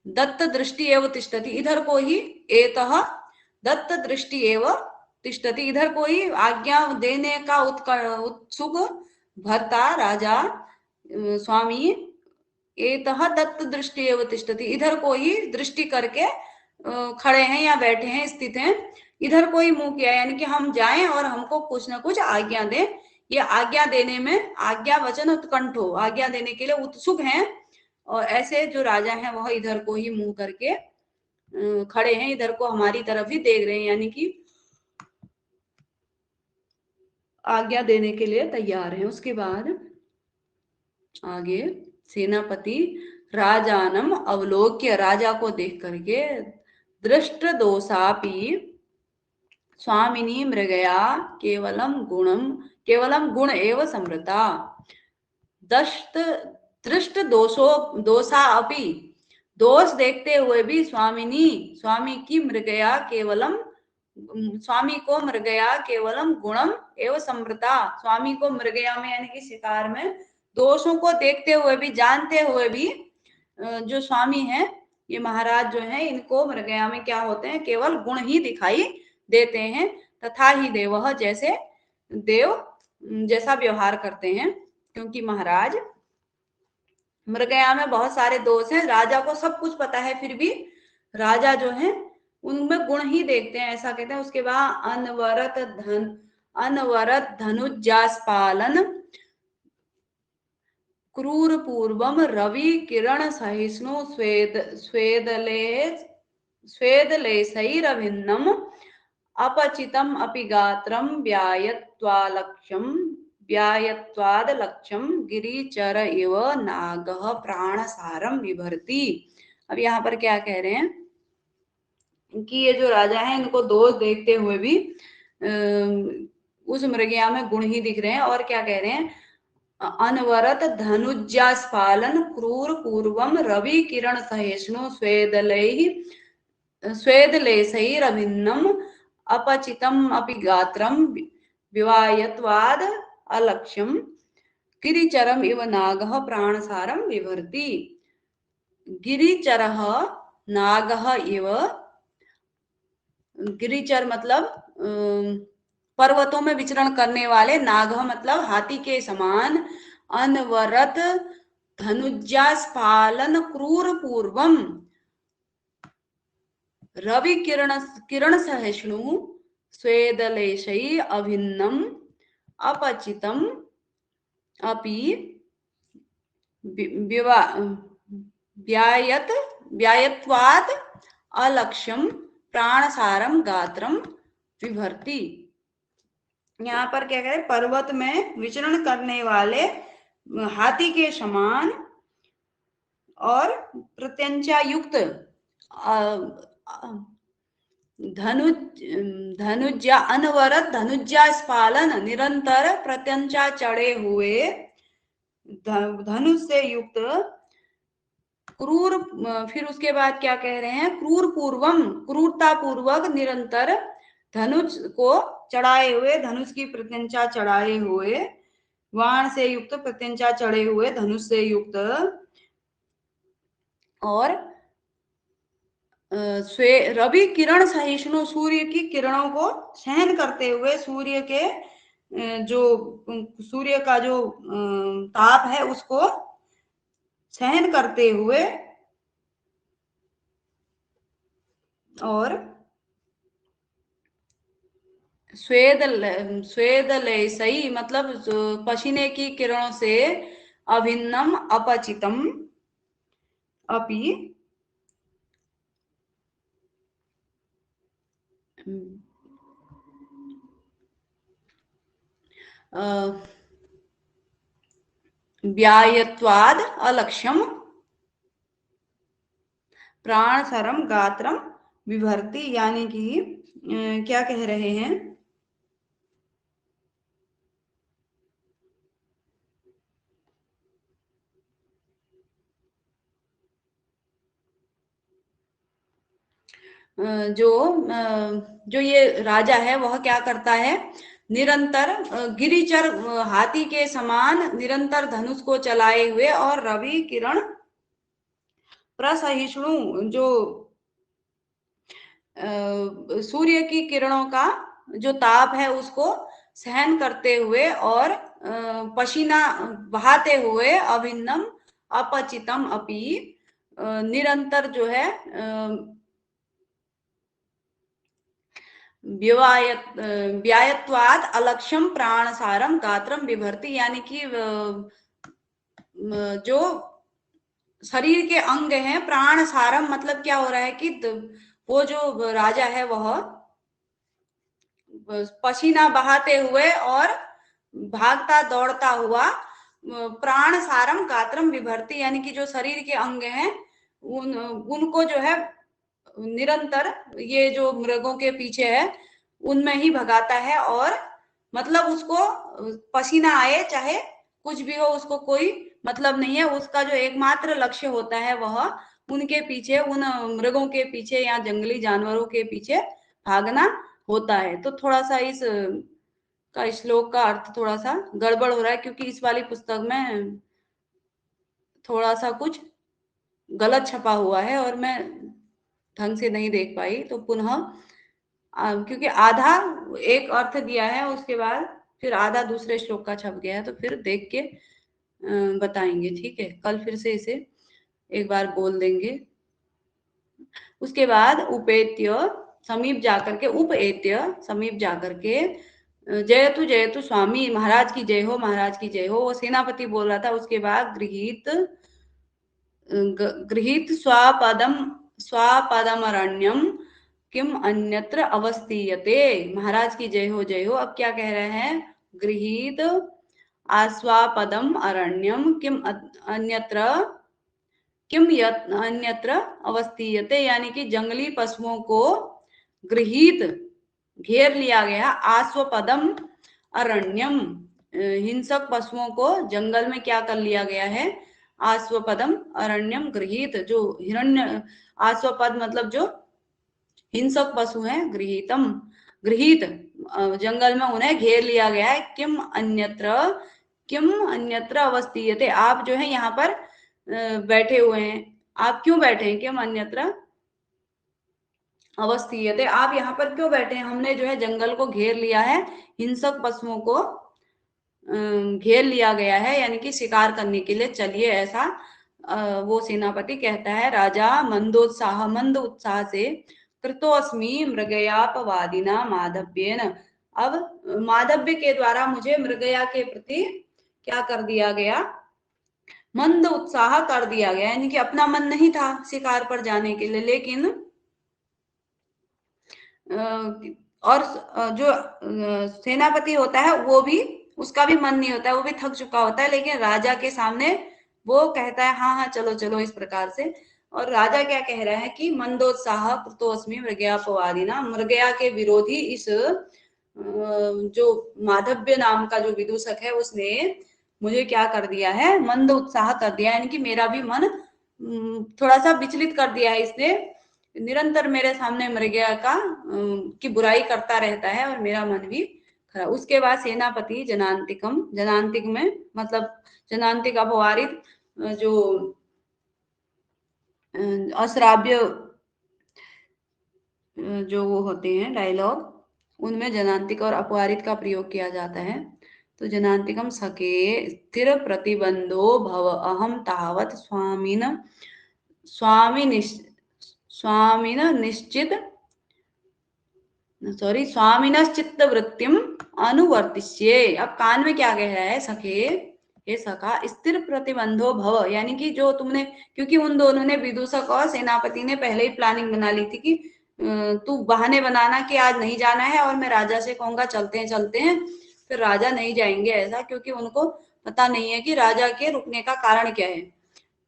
A: दत्त दृष्टि एव तिष्ठति, इधर को ही एतः दत्त दृष्टि एव तिष्ठति, इधर को ही आज्ञा देने का उत्सुक भरता राजा स्वामी, एतः दत्त दृष्टि एव तिष्ठति, इधर को ही दृष्टि करके खड़े हैं या बैठे हैं, स्थित हैं, इधर को ही मुंह किया, यानी कि हम जाएं और हमको कुछ ना कुछ आज्ञा दें, ये आज्ञा देने में आज्ञा वचन उत्कंठो, आज्ञा देने के लिए उत्सुक हैं, और ऐसे जो राजा हैं वह इधर को ही मुंह करके खड़े हैं, इधर को हमारी तरफ ही देख रहे हैं, यानी कि आज्ञा देने के लिए तैयार हैं। उसके बाद आगे सेनापति राजानम अवलोक्य, राजा को देख करके, दृष्ट दोषापि स्वामिनी मृगया केवलम गुण एव समृता, दृष्ट दोषा अपि, दोष देखते हुए भी स्वामी की मृगया केवलम, स्वामी को मृगया केवलम गुणम एवं समृता, स्वामी को मृगया में यानी कि शिकार में दोषों को देखते हुए भी, जानते हुए भी जो स्वामी है, ये महाराज जो है, इनको मृगया में क्या होते हैं, केवल गुण ही दिखाई देते हैं, तथा ही देव, जैसे देव जैसा व्यवहार करते हैं, क्योंकि महाराज मृगया में बहुत सारे दोष हैं, राजा को सब कुछ पता है, फिर भी राजा जो है उनमें गुण ही देखते हैं, ऐसा कहते हैं। उसके बाद अनवरत धनुजास्पालन क्रूर पूर्वम रवि किरण सहिष्णु स्वेदलेशैरभिन्नम अपचितम अपि गात्रम व्यायत्वाद लक्ष्यम गिरिचर इव नागः प्राणसारम विभर्ति। अब यहाँ पर क्या कह रहे हैं कि ये जो राजा है, इनको दोष देखते हुए भी उस मृगया में गुण ही दिख रहे हैं, और क्या कह रहे हैं, अनवरत धनुज्जास्फालन क्रूर पूर्वम रवि किरण सहिष्णु स्वेदलेशैरभिन्नम अपचितम अपि गात्रम विवायत्वाद अलक्ष्यम गिरिचरम इव नागः प्राणसारम विभर्ति। गिरिचरः नागः इव, गिरिचर मतलब पर्वतों में विचरण करने वाले, नागः मतलब हाथी के समान, अनवरत धनुज्जास्फालन क्रूर पूर्वम रवि किरण सहिष्णु स्वेदलेशै अभिन्नम अपचितम अपि व्यायत्वात् अलक्ष्यम प्राणसारम गात्रम विभर्ति। यहाँ पर क्या करें, पर्वत में विचरण करने वाले हाथी के समान और प्रत्यंचा युक्त धनुज्जा अनवरत धनुज्जा स्फालन निरंतर प्रत्यंचा चढ़े हुए धनुष से युक्त क्रूर, फिर उसके बाद क्या कह रहे हैं, क्रूर पूर्वम क्रूरता पूर्वक निरंतर धनुष को चढ़ाए हुए, धनुष की प्रत्यंचा चढ़ाए हुए, वाण से युक्त प्रत्यंचा चढ़े हुए धनुष से युक्त, और रवि किरण सहिष्णु सूर्य की किरणों को सहन करते हुए, सूर्य के जो सूर्य का जो ताप है उसको सहन करते हुए, और स्वेदलेशई मतलब पसीने की किरणों से, अभिन्नम अपचितम अपि व्यायत्वाद अलक्ष्यम प्राणसरम गात्रम विभर्ति। यानी कि क्या कह रहे हैं, जो ये राजा है वह क्या करता है, निरंतर गिरिचर हाथी के समान निरंतर धनुष को चलाए हुए और रवि किरण प्रसहिष्णु जो सूर्य की किरणों का जो ताप है उसको सहन करते हुए और पसीना बहाते हुए, अभिन्नम अपचितम अपि निरंतर जो है व्यायत्वाद अलक्ष्यम प्राणसारम गात्रम विभर्ति। यानी कि जो शरीर के अंग हैं, प्राणसारम मतलब क्या हो रहा है कि वो जो राजा है वह पसीना बहाते हुए और भागता दौड़ता हुआ प्राणसारम गात्रम विभर्ति, यानी कि जो शरीर के अंग हैं उनको जो है निरंतर ये जो मृगों के पीछे है उनमें ही भगाता है, और मतलब उसको पसीना आए चाहे कुछ भी हो उसको कोई मतलब नहीं है, उसका जो एकमात्र लक्ष्य होता है वह उनके पीछे, उन मृगों के पीछे या जंगली जानवरों के पीछे भागना होता है। तो थोड़ा सा इस का श्लोक का अर्थ थोड़ा सा गड़बड़ हो रहा है क्योंकि इस वाली पुस्तक में थोड़ा सा कुछ गलत छपा हुआ है और मैं ढंग से नहीं देख पाई, तो पुनः क्योंकि आधा एक अर्थ दिया है उसके बाद फिर आधा दूसरे श्लोक का छप गया है, तो फिर देख के बताएंगे, ठीक है, कल फिर से इसे एक बार बोल देंगे। उसके बाद उपेत्य समीप जाकर के, उपेत्य समीप जाकर के, जयतु स्वामी, महाराज की जय हो, महाराज की जय हो, वो सेनापति बोल रहा था। उसके बाद गृहीत स्वापदम अरण्यम किम अन्यत्र अवस्थीयते, महाराज की जय हो जय हो। अब क्या कह रहे हैं, गृहीत आस्वापदम अरण्यम किम अन्यत्र अवस्थीयते, यानी कि जंगली पशुओं को गृहीत घेर लिया गया, आस्वपदम अरण्यम हिंसक पशुओं को जंगल में क्या कर लिया गया है, आश्वपदम अरण्यम गृहीत, जो हिरण्य आश्वपद मतलब जो हिंसक पशु हैं, गृहीतम गृहीत जंगल में उन्हें घेर लिया गया है। किम अन्यत्र अवस्थीयते, आप जो है यहाँ पर बैठे हुए हैं, आप क्यों बैठे हैं, किम अन्यत्र अवस्थीयते, आप यहाँ पर क्यों बैठे हैं, हमने जो है जंगल को घेर लिया है, हिंसक पशुओं को घेर लिया गया है, यानी कि शिकार करने के लिए, चलिए ऐसा वो सेनापति कहता है। राजा मंद उत्साह से कृतोस्मि मृगयापवादिना माधव्येन, अब माधव्य के द्वारा मुझे मृगया के प्रति क्या कर दिया गया, मंद उत्साह कर दिया गया, यानी कि अपना मन नहीं था शिकार पर जाने के लिए, लेकिन और जो सेनापति होता है वो भी, उसका भी मन नहीं होता है, वो भी थक चुका होता है, लेकिन राजा के सामने वो कहता है हाँ हाँ चलो चलो, इस प्रकार से। और राजा क्या कह रहा है कि मंदोत्साह कृतोस्मि मृगयापवादिना, मृगया के विरोधी इस जो माधव्य नाम का जो विदूषक है उसने मुझे क्या कर दिया है, मंद उत्साह कर दिया, यानी कि मेरा भी मन थोड़ा सा विचलित कर दिया है इसने, निरंतर मेरे सामने मृगया का की बुराई करता रहता है और मेरा मन भी खराब। उसके बाद सेनापति जनांतिकम, जनांतिक में मतलब जनांतिक अपवारित जो अश्राव्य जो वो होते हैं डायलॉग, उनमें जनांतिक और अपवारित का प्रयोग किया जाता है। तो जनांतिकम सके स्थिर प्रतिबंधो भव अहम तावत स्वामिनश्चित्त वृत्तिम अनुवर्तिष्ये। अब कान में क्या कह रहा है, सखे हे सखा स्थिर प्रतिबंधो भव, यानी कि जो तुमने, क्योंकि उन दोनों ने, विदूषक और सेनापति ने पहले ही प्लानिंग बना ली थी कि तू बहाने बनाना कि आज नहीं जाना है, और मैं राजा से कहूंगा चलते हैं, फिर राजा नहीं जाएंगे ऐसा, क्योंकि उनको पता नहीं है कि राजा के रुकने का कारण क्या है।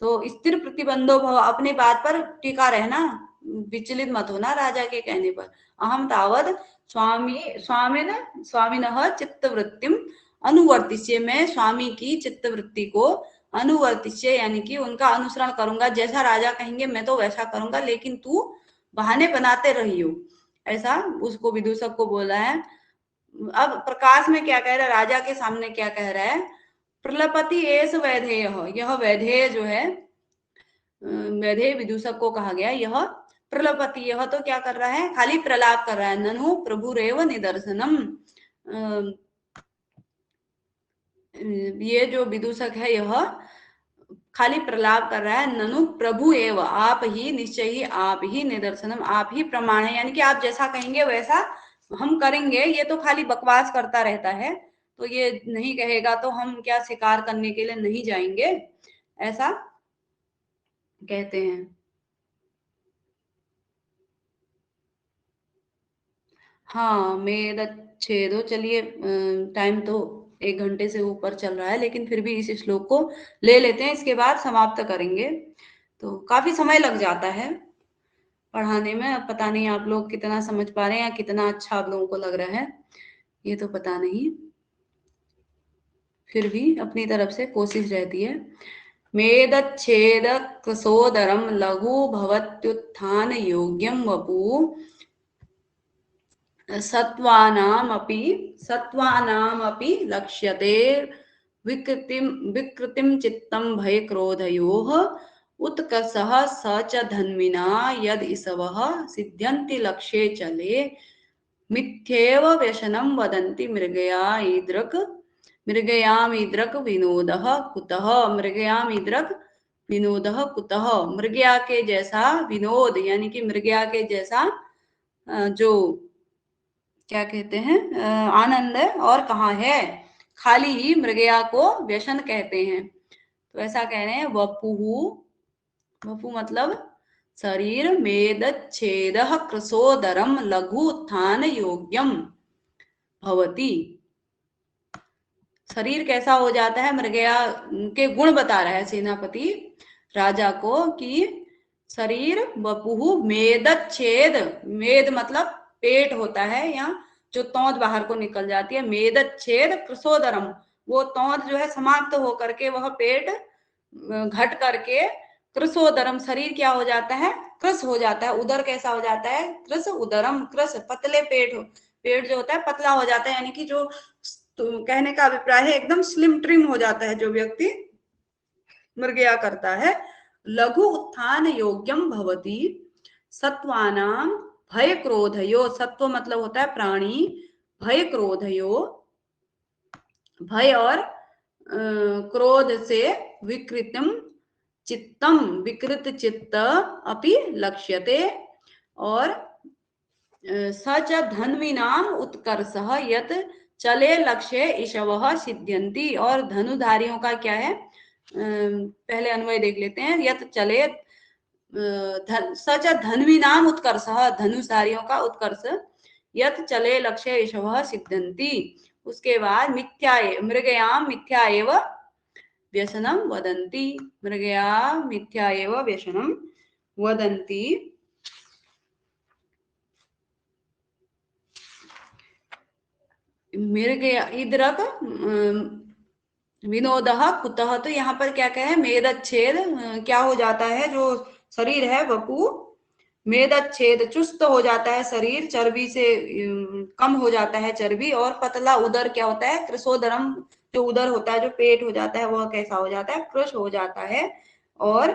A: तो स्थिर प्रतिबंधो भव, अपनी बात पर टिका रहना, विचलित मत होना राजा के कहने पर। अहम तावत स्वामिनः चित्तवृत्तिम अनुवर्तिष्ये, मैं स्वामी की चित्तवृत्ति को अनुवर्तिष्ये, यानी कि उनका अनुसरण करूंगा, जैसा राजा कहेंगे मैं तो वैसा करूंगा, लेकिन तू बहाने बनाते रहियो, ऐसा उसको विदूषक को बोला है। अब प्रकाश में क्या कह रहा है, राजा के सामने क्या कह रहा है, प्रलपति एस वैधेय, यह वैधेय जो है, वैधेय विदूषक को कहा गया, यह प्रलपति, यह तो क्या कर रहा है, खाली प्रलाप कर रहा है। ननु प्रभुरेव निदर्शनम, ये जो विदूषक है यह खाली प्रलाप कर रहा है। ननु प्रभु एव, आप ही, निश्चय ही आप ही, निदर्शनम आप ही प्रमाण है, यानी कि आप जैसा कहेंगे वैसा हम करेंगे, ये तो खाली बकवास करता रहता है, तो ये नहीं कहेगा तो हम क्या शिकार करने के लिए नहीं जाएंगे, ऐसा कहते हैं। हाँ मेदच्छेदो, चलिए टाइम तो 1 घंटे से ऊपर चल रहा है, लेकिन फिर भी इस श्लोक को ले लेते हैं, इसके बाद समाप्त करेंगे। तो काफी समय लग जाता है पढ़ाने में, अब पता नहीं आप लोग कितना समझ पा रहे हैं या कितना अच्छा आप लोगों को लग रहा है, ये तो पता नहीं, फिर भी अपनी तरफ से कोशिश रहती है। मेदच्छेद कृसोदरम लघु भवत्युत्थान योग्यम वपु सत्वानामपि लक्ष्यते विकृतिम चित्तम भय क्रोधयोः उत्कर्षः स च धन्विना यद इसवः सिद्ध्यन्ति लक्ष्ये चले मिथ्येव व्यसनं वदन्ति मृगयामीदृक् विनोदः कुतः, मृगयामीदृक् विनोदः कुतः, मृगया के जैसा विनोद, यानी कि मृगया के जैसा जो क्या कहते हैं आनंद और कहाँ है, खाली ही मृगया को व्यसन कहते हैं। तो ऐसा कह रहे हैं, वपु मतलब शरीर, मेदच्छेद कृसोदरम लघु उत्थान योग्यम भवति, शरीर कैसा हो जाता है, मृगया के गुण बता रहा है सेनापति राजा को कि शरीर वपुहु मेदच्छेद, मेद मतलब पेट होता है, या जो तौंद बाहर को निकल जाती है, मेदच्छेद कृसोदरम वो तौंद जो है समाप्त होकर के वह पेट घट करके कृशोदरम, शरीर क्या हो जाता है, कृश हो जाता है। उदर कैसा हो जाता है, कृश उदरम, कृश पतले पेट, पेट जो होता है पतला हो जाता है, यानी कि जो तो कहने का अभिप्राय है एकदम स्लिम ट्रिम हो जाता है जो व्यक्ति मृगया करता है। लघु उत्थान योग्यम भवति सत्वानाम भय क्रोधयो, सत्व मतलब होता है प्राणी, भय क्रोधयो, भय और क्रोध से विकृतम चित्तम, विकृत चित्त अपि लक्ष्यते, और सच धन्वीनाम उत्कर्षः यत चले लक्ष्य ईशवः सिद्ध्यन्ति, और धनुधारियों का क्या है, पहले अन्वय देख लेते हैं। यत चले सच धन्वीनाम उत्कर्षः, धनुधारियों का उत्कर्ष, यत चले लक्ष्य ईशवः सिद्ध्यन्ति। उसके बाद मिथ्या मृगयाम मिथ्या एव व्यसनम वदन्ति, मृगया मिथ्या एव व्यसनम वदन्ति। मृगया इदरक विनोदः कुतः, तो यहाँ पर क्या कहे, मेदच्छेद क्या हो जाता है, जो शरीर है वपु मेदच्छेद, चुस्त हो जाता है शरीर, चर्बी से कम हो जाता है चर्बी, और पतला उदर क्या होता है, कृशोदरम, जो उदर होता है, जो पेट हो जाता है, वह कैसा हो जाता है, कृश हो जाता है। और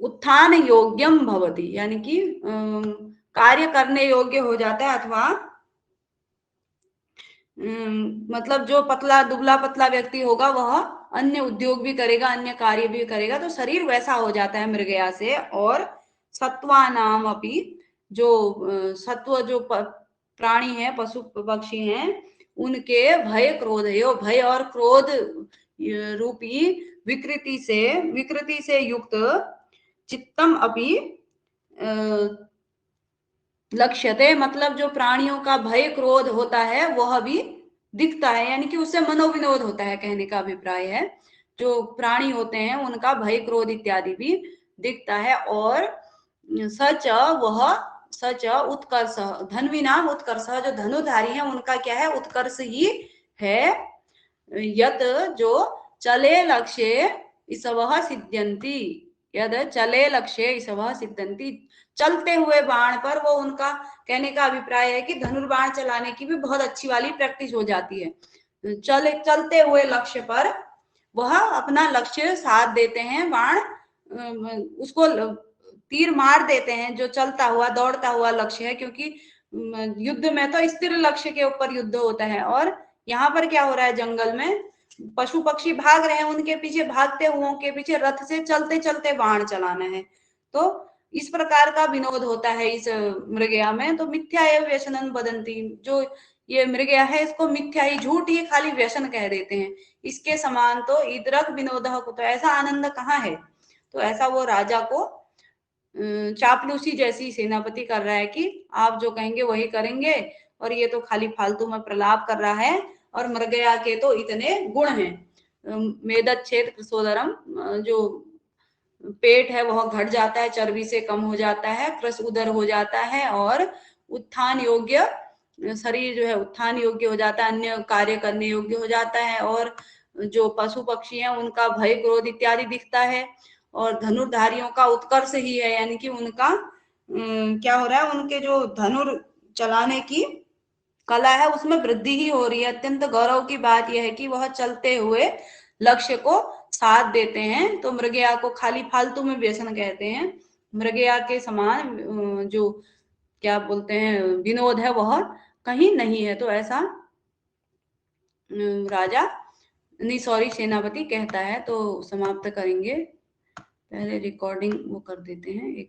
A: उत्थान योग्यम भवति, यानी कि कार्य करने योग्य हो जाता है, अथवा मतलब जो पतला दुबला पतला व्यक्ति होगा वह अन्य उद्योग भी करेगा, अन्य कार्य भी करेगा, तो शरीर वैसा हो जाता है मृगया से। और सत्वानाम अपि, जो सत्व जो प्राणी है, पशु पक्षी हैं, उनके भय क्रोध, भय और क्रोध रूपी विकृति से युक्त चित्तम अपि लक्ष्यते, मतलब जो प्राणियों का भय क्रोध होता है वह भी दिखता है, यानी कि उससे मनोविनोद होता है, कहने का अभिप्राय है। जो प्राणी होते हैं उनका भय क्रोध इत्यादि भी दिखता है। और सच वह सच उत्कर्ष, धन्वी नाम उत्कर्ष, जो धनुधारी है उनका क्या है, उत्कर्ष ही है। यत जो चले लक्ष्य इसवः सिद्ध्यन्ति, यद चले लक्ष्य इसवः सिद्ध्यन्ति, चलते हुए बाण पर वो, उनका कहने का अभिप्राय है कि धनुर्बाण चलाने की भी बहुत अच्छी वाली प्रैक्टिस हो जाती है। चलते हुए लक्ष्य पर वह अपना लक्ष्य साध देते हैं, बाण उसको तीर मार देते हैं, जो चलता हुआ दौड़ता हुआ लक्ष्य है, क्योंकि युद्ध में तो स्थिर लक्ष्य के ऊपर युद्ध होता है, और यहाँ पर क्या हो रहा है, जंगल में पशु पक्षी भाग रहे हैं, उनके पीछे भागते हुओं के पीछे रथ से चलते चलते बाण चलाना है। तो इस प्रकार का विनोद होता है इस मृगया में। तो मिथ्या एवं व्यसनन बदंती, जो ये मृगया है इसको मिथ्या ही, झूठ ही खाली व्यसन कह देते हैं। इसके समान तो इदरक विनोद को, तो ऐसा आनंद कहाँ है। तो ऐसा वो राजा को चापलूसी जैसी सेनापति कर रहा है कि आप जो कहेंगे वही करेंगे, और ये तो खाली फालतू में प्रलाप कर रहा है, और मृगया के तो इतने गुण हैं। मेदच्छेद कृशोदरम, जो पेट है वह घट जाता है, चर्बी से कम हो जाता है, कृश उदर हो जाता है, और उत्थान योग्य शरीर जो है उत्थान योग्य हो जाता है, अन्य कार्य करने योग्य हो जाता है। और जो पशु पक्षी हैं उनका भय क्रोध इत्यादि दिखता है, और धनुर्धारियों का उत्कर्ष ही है, यानी कि उनका क्या हो रहा है, उनके जो धनुर चलाने की कला है उसमें वृद्धि ही हो रही है। अत्यंत गौरव की बात यह है कि वह चलते हुए लक्ष्य को साथ देते हैं। तो मृगया को खाली फालतू में व्यसन कहते हैं। मृगया के समान जो क्या बोलते हैं विनोद है वह कहीं नहीं है। तो ऐसा राजा नहीं सॉरी सेनापति कहता है। तो समाप्त करेंगे, पहले रिकॉर्डिंग वो कर देते हैं एक